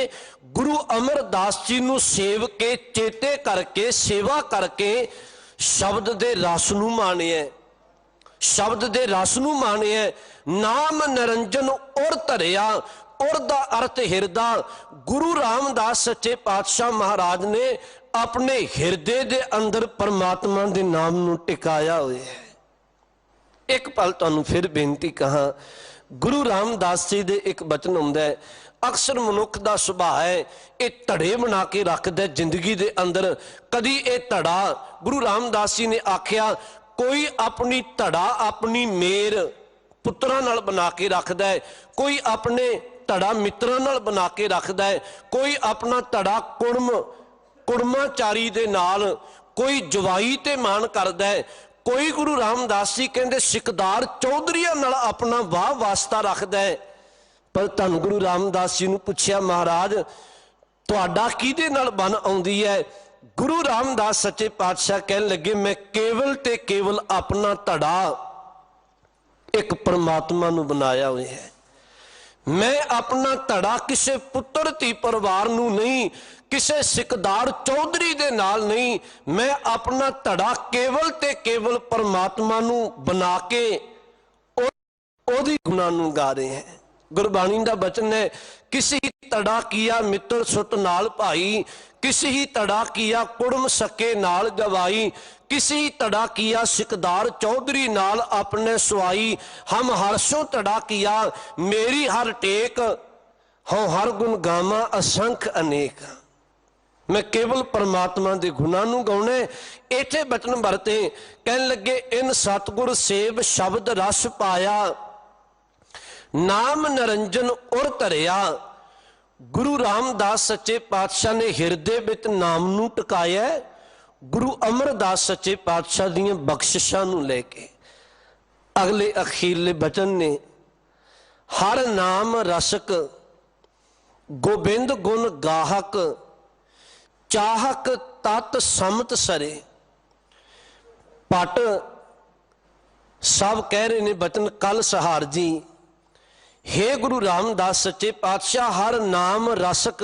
गुरु अमरदास जी नूं सेव के चेते करके सेवा करके शब्द दे रस नूं माणिया, शब्द दे रस नूं माणिया। नाम निरंजन उर धरिया, उर दा अर्थ हिरदा। गुरु रामदास सच्चे पातशाह महाराज ने अपने हिरदे दे अंदर परमात्मा दे नाम नूं टिकाया होया है। एक पल तुहानूं फिर बेनती कहां, गुरु रामदास जी दे एक बचन हुंदा है, अक्सर मनुख दा सुभाव है ये धड़े बना के रखदा जिंदगी दे अंदर। कदी ये धड़ा गुरु रामदास जी ने आख्या कोई अपनी धड़ा अपनी मेर पुत्रां नाल बना के रखदा है, कोई अपने धड़ा मित्रां नाल बना के रखदा है, कोई अपना धड़ा कुड़माचारी दे नाल, कोई जवाई ते मान करदा है, कोई गुरु रामदास जी कहंदे सिकदार चौधरीआं नाल अपना वाह वास्ता रखदा है। पर धन गुरु रामदास जी नूं पुछया महाराज तुहाडा किहदे नाल बन आउंदी है? गुरु रामदास सच्चे पातशाह कहन लगे मैं केवल ते केवल अपना धड़ा एक परमात्मा नूं बनाया हुआ है। मैं अपना धड़ा किसी पुत्र धी परिवार नूं नहीं, किसी सिकदार चौधरी दे नाल नहीं, मैं अपना धड़ा केवल ते केवल परमात्मा नूं बना के ओदी गुणां नूं गा रहे हैं। गुरबाणी दा बचन है किसी धड़ा किया मित्र सुत नाल भाई, किसी ही तड़ा किया कुड़म सके नाल गवाई, किसी तड़ा किया सिकदार चौधरी नाल अपने सुआई। हम हरसों तड़ा किया मेरी हर टेक, हों हर गुण गावा असंख अनेक। मैं केवल परमात्मा दे गुणां नूं गाउणे। इत्थे बचन वरते कहन लगे इन सतगुर सेव शब्द रस पाया, नाम निरंजन उर धरिया। गुरु रामदास सच्चे पातशाह ने हिरदे विच नाम नूं टकाया। गुरु अमरदास सच्चे पातशाह दीयां बख्शिशां नूं लैके अगले अखीरले बचन ने, हर नाम रसक गोबिंद गुण गाहक, चाहक तत समत सरे। पट सब कह रहे ने बचन कल सहार जी, हे गुरु रामदास सच्चे पातशाह, हर नाम रसक,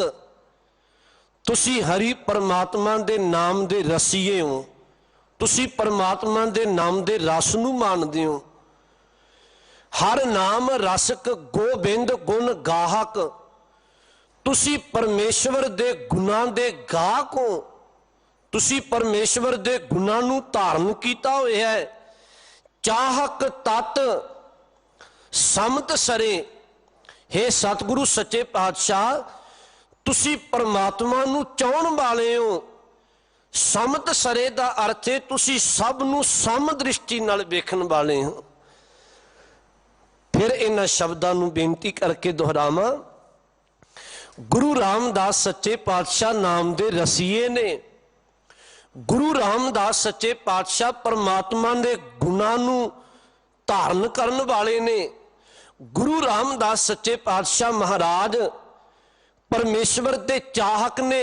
तुसी हरि परमात्मा दे नाम दे रसीए हो, तुसी परमात्मा दे नाम दे रस नूं मानदे हो। हर नाम रसक गोबिंद गुण गाहक, तुसी परमेश्वर दे गुणां दे गाहक हो, तुसी परमेश्वर दे गुणां नूं धारण कीता होया है। चाहक तत समत सरे, हे सतगुरु सच्चे पातशाह, तुसी परमात्मा नूं चाहण वाले हो। समत सरे दा अर्थ है तुसी सब नूं सम दृष्टि नाल वेखण वाले हो। फिर इन्हां शब्दां नूं बेनती करके दोहरावां, गुरु रामदास सच्चे पातशाह नाम दे रसीए ने। गुरु रामदास सच्चे पातशाह परमात्मा दे गुणां नूं धारण करन वाले ने। गुरु रामदास सच्चे पातशाह महाराज परमेश्वर दे चाहक ने,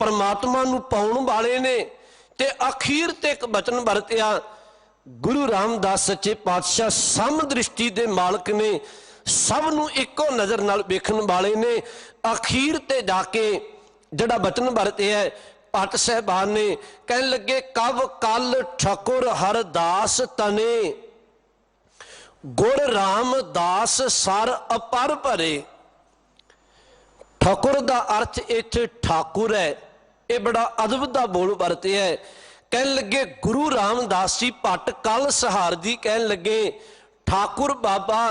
परमात्मा नूं पाउण वाले ने। ते अखीर ते एक बचन वरतिया, गुरु रामदास सच्चे पातशाह सम दृष्टि दे मालक ने, सब नूं इक्को नज़र नाल वेखण वाले ने। अखीर ते जाके जिहड़ा बचन वरतिया है भट्ट साहबान ने, कहन लगे कब कल ठकुर हरदास तने, गुर रामदास सर अपर भरे। ठकुर दा अर्थ इत्थे ठाकुर है, ये बड़ा अदब दा बोल वरते है। कहन लगे गुरु रामदास जी भट्ट कल सहार जी कहन लगे ठाकुर बाबा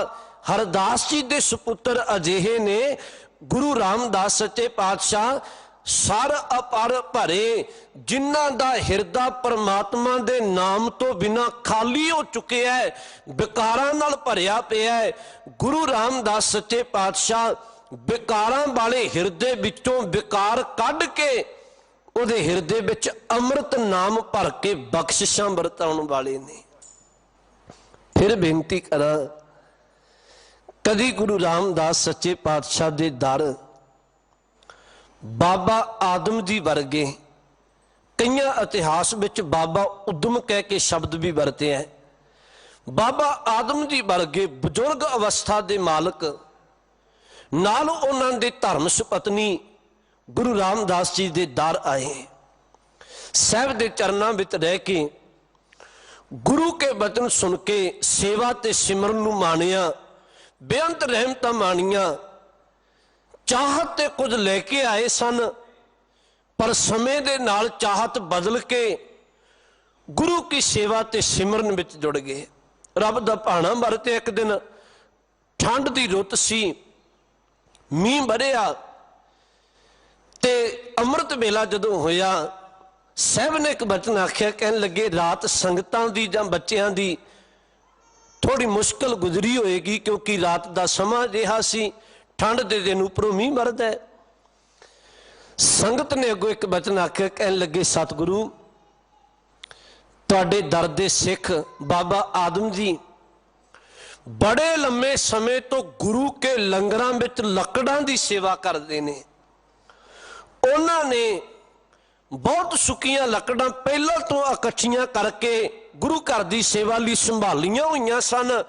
हरदास जी दे सुपुत्र अजिहे ने, गुरु रामदास सच्चे पातशाह सर अपर भरे, जिन्हां दा हिरदा परमात्मा दे नाम तो बिना खाली हो चुके है, विकारां नाल भरिया पिया है। गुरु रामदास सच्चे पातशाह विकारां वाले हिरदे विचों विकार कढ के उहदे हिरदे विच अमृत नाम भर के बख्शिशां वरताउण वाले ने। फिर बेनती करा, कदी गुरु रामदास सच्चे पातशाह दे दर बाबा आदम जी वर्गे, कईयां इतिहास विच बाबा उदम कह के शब्द भी वरते हैं। बाबा आदम जी वर्गे बुजुर्ग अवस्था दे मालक नाल उन्हां दे धर्म सुपत्नी गुरु रामदास जी दे दर आए। साहब दे चरनां विच रह के गुरु के वचन सुन के सेवा ते सिमरन नूं माणिया, बेअंत रहमतां माणिया। चाहत ते कुछ लेके आए सन, पर समय दे नाल चाहत बदल के गुरु की सेवा ते सिमरन विच जुड़ गए। रब दा भाणा वरते एक दिन ठंड दी रुत सी, मींह वरिया ते अमृत वेला जदों होया, साहब ने एक बचन आख्या, कहन लगे रात संगतां दी जां बच्चियां दी थोड़ी मुश्किल गुजरी होएगी, क्योंकि रात दा समा जिहा सी, ठंड दे दिन उपरों मींह वरदा है। संगत ने अगों एक बचन आख्या, कहन लगे सतगुरु तुहाडे दर दे सिख बाबा आदम जी बड़े लंबे समय तो गुरु के लंगरां विच लकड़ां दी सेवा करते ने। उन्होंने बहुत सुक्कियां लकड़ां पहलों तो इकट्ठियां करके गुरु घर की सेवा लई संभालियां हुई सन।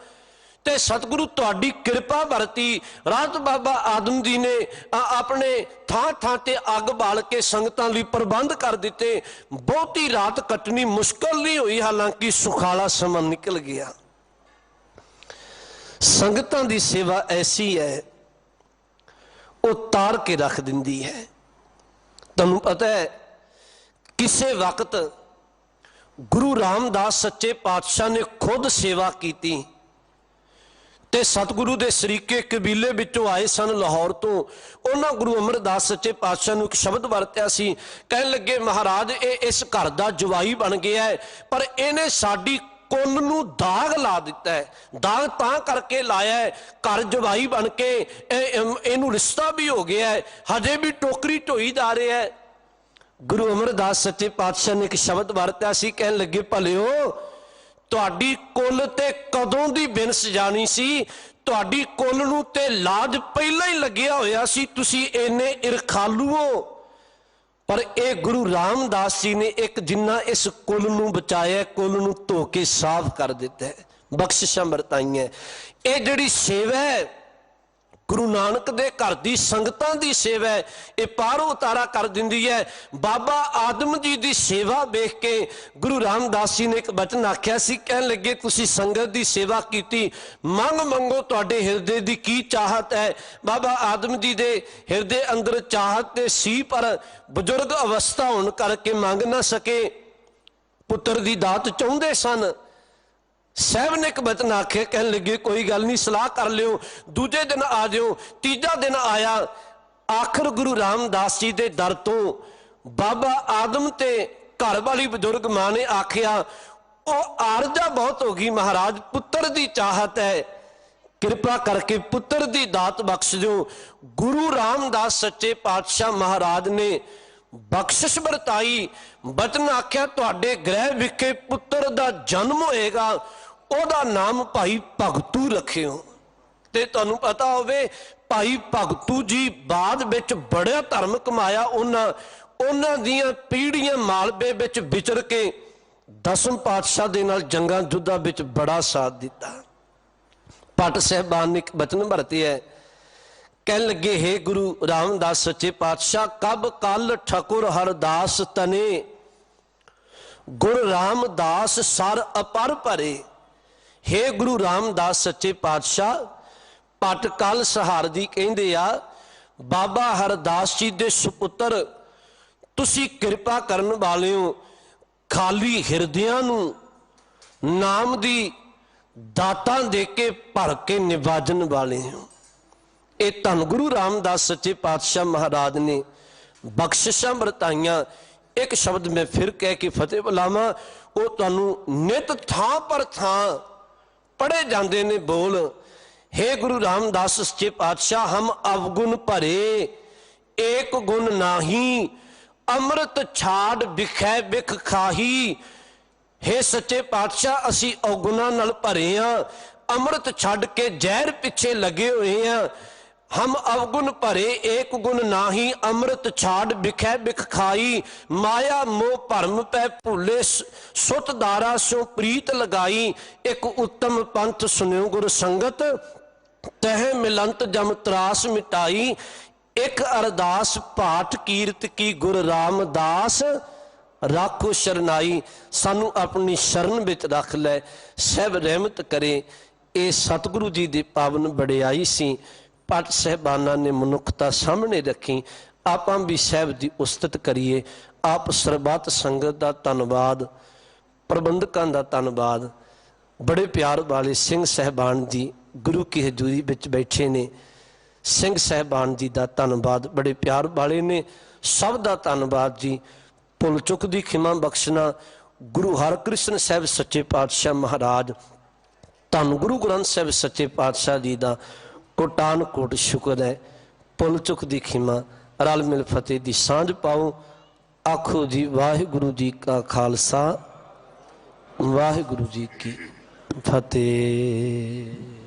ते सतगुरु तुहाडी कृपा वरती, रात बाबा आदम जी ने अपने थां थां ते अग बाल के संगतां लई प्रबंध कर दिते। बहुती रात कटनी मुश्किल नहीं हुई, हालांकि सुखाला समा निकल गया। संगतां दी सेवा ऐसी है, वो तार के रख दिंदी है। तुहानूं पता है किसे वक्त गुरु रामदास सच्चे पातशाह ने खुद सेवा की, ते सतगुरु दे सरीके कबीले विचों आए सन लाहौर तो। उन्होंने गुरु अमरदास सच्चे पातशाह नूं एक शब्द वरत्या सी, कहन लगे महाराज ये इस घर दा जवाई बन गया है, पर इहने साडी कुल नूं दाग ला दिता है। दाग तां करके लाया है, घर जवाई बन के इनू रिश्ता भी हो गया है, हजे भी टोकरी ढोई जा रहा है। गुरु अमरदास सच्चे पातशाह ने एक शब्द वरत्या सी, कहन लगे भलिओ तुहाडी कुल ते कदों दी बिनस जानी सी, तुहाडी कुल नूं ते लाज पहला ही लग्या होया सी, तुसी इन्ने इरखालू हो। पर यह गुरु रामदास जी ने एक जिन्ना इस कुल नूं बचाया, कुल नूं धो के साफ कर दिता है, बख्शिशां बरताईयां। ये जिहड़ी सेवा है गुरु नानक दे घर दी संगतां दी सेवा है, ये पारों उतारा कर दिंदी है। बाबा आदम जी दी सेवा देख के गुरु रामदास जी ने एक बचन आख्या सी, कहन लगे तुसी संगत दी सेवा कीती, मंग मंगो तुहाडे हिरदे दी की चाहत है। बाबा आदम जी दे हिरदे अंदर चाहत ते सी, पर बजुर्ग अवस्था होने करके मंग ना सके, पुत्र दी दात चाहुंदे सन। साहब ने एक बचन आखे, कहन लगे कोई गल नहीं, सलाह कर लियो, दूजे दिन आ जाओ। तीजा दिन आया, आखिर गुरु रामदास जी दे दर तो बाबा आदम ते घर वाली बजुर्ग मां ने आखिया, ओ आरजा बहुत होगी महाराज, पुत्र दी चाहत है, कृपा करके पुत्र दी दात बख्श दो। गुरु रामदास सच्चे पातशाह महाराज ने बख्शिश बरताई, बचन आख्या तुहाडे गृह विखे पुत्र दा जन्म होएगा, ओदा नाम भाई भगतू रखियो। ते तुहानू पता होवे भाई भगतू जी बाद विच बड़ा धर्म कमाया, उन्हां दीयां पीढ़ियां मालवे विच विचर के दसम पातशाह दे नाल जंगां युद्धां विच बड़ा साथ दिता। पट साहबान ने एक बचन भरते है, कहन लगे हे गुरु रामदास सच्चे पातशाह, कब कल ठकुर हरदास तने, गुरु रामदास सर अपर भरे। हे गुरु रामदास सच्चे पातशाह, पट कल सहार जी कहंदे आ, बाबा हरदास जी दे सुपुत्र तुसी कृपा करन वाले हो, खाली हिरदियां नूं नाम दी दातां दे के भर के निवाजन वाले हो। ये धन गुरु रामदास सच्चे पातशाह महाराज ने बख्शिशां बरताइयां। एक शब्द मैं फिर कह के फतेह बुलावा, वो तुहानू नित थां पर थां पढ़े जाते ने बोल। हे गुरु रामदास सच्चे पातशाह, हम अवगुण भरे एक गुण नाही, अमृत छाड़ बिखै बिख खाही। हे सच्चे पातशाह, असी अवगुणा नाल भरे हाँ, अमृत छड़ के जहर पिछे लगे हुए हैं। हम अवगुण भरे एक गुण नाही, अमृत छाड़ बिखै बिख खाई। माया मोह भरम पै भूले, सुत दारा सो प्रीत लगाई। एक उत्तम पंथ सुनियो गुर संगत, तह मिलंत जम त्रास मिटाई। एक अरदास पाठ कीरत की गुर रामदास, राखो शरनाई। सानू अपनी शरण विच रख लै, सहब रहमत करे। ये सतगुरु जी दी पावन बड़ियाई सी, पट साहबाना ने मनुखता सामने रखी। आपां भी साहब की उस्तत करिए। आप सरबत संगत का धन्नवाद, प्रबंधकों का धन्नवाद। बड़े प्यार वाले सिंह साहबान जी गुरु की हजूरी विच बैठे ने, सिंह साहबान जी का धन्नवाद, बड़े प्यार वाले ने, सब का धन्नवाद जी। भुल चुक दी खिमा बख्शना। गुरु हरकृष्ण साहब सच्चे पातशाह महाराज, धन गुरु ग्रंथ साहब सच्चे पातशाह जी का कोटान कोट शुक्र है। भुल चुक दी खिमा, रल मिल फतेह दी सांझ पाओ। आखो जी वाहिगुरु जी का खालसा, वाहिगुरु जी की फतेह।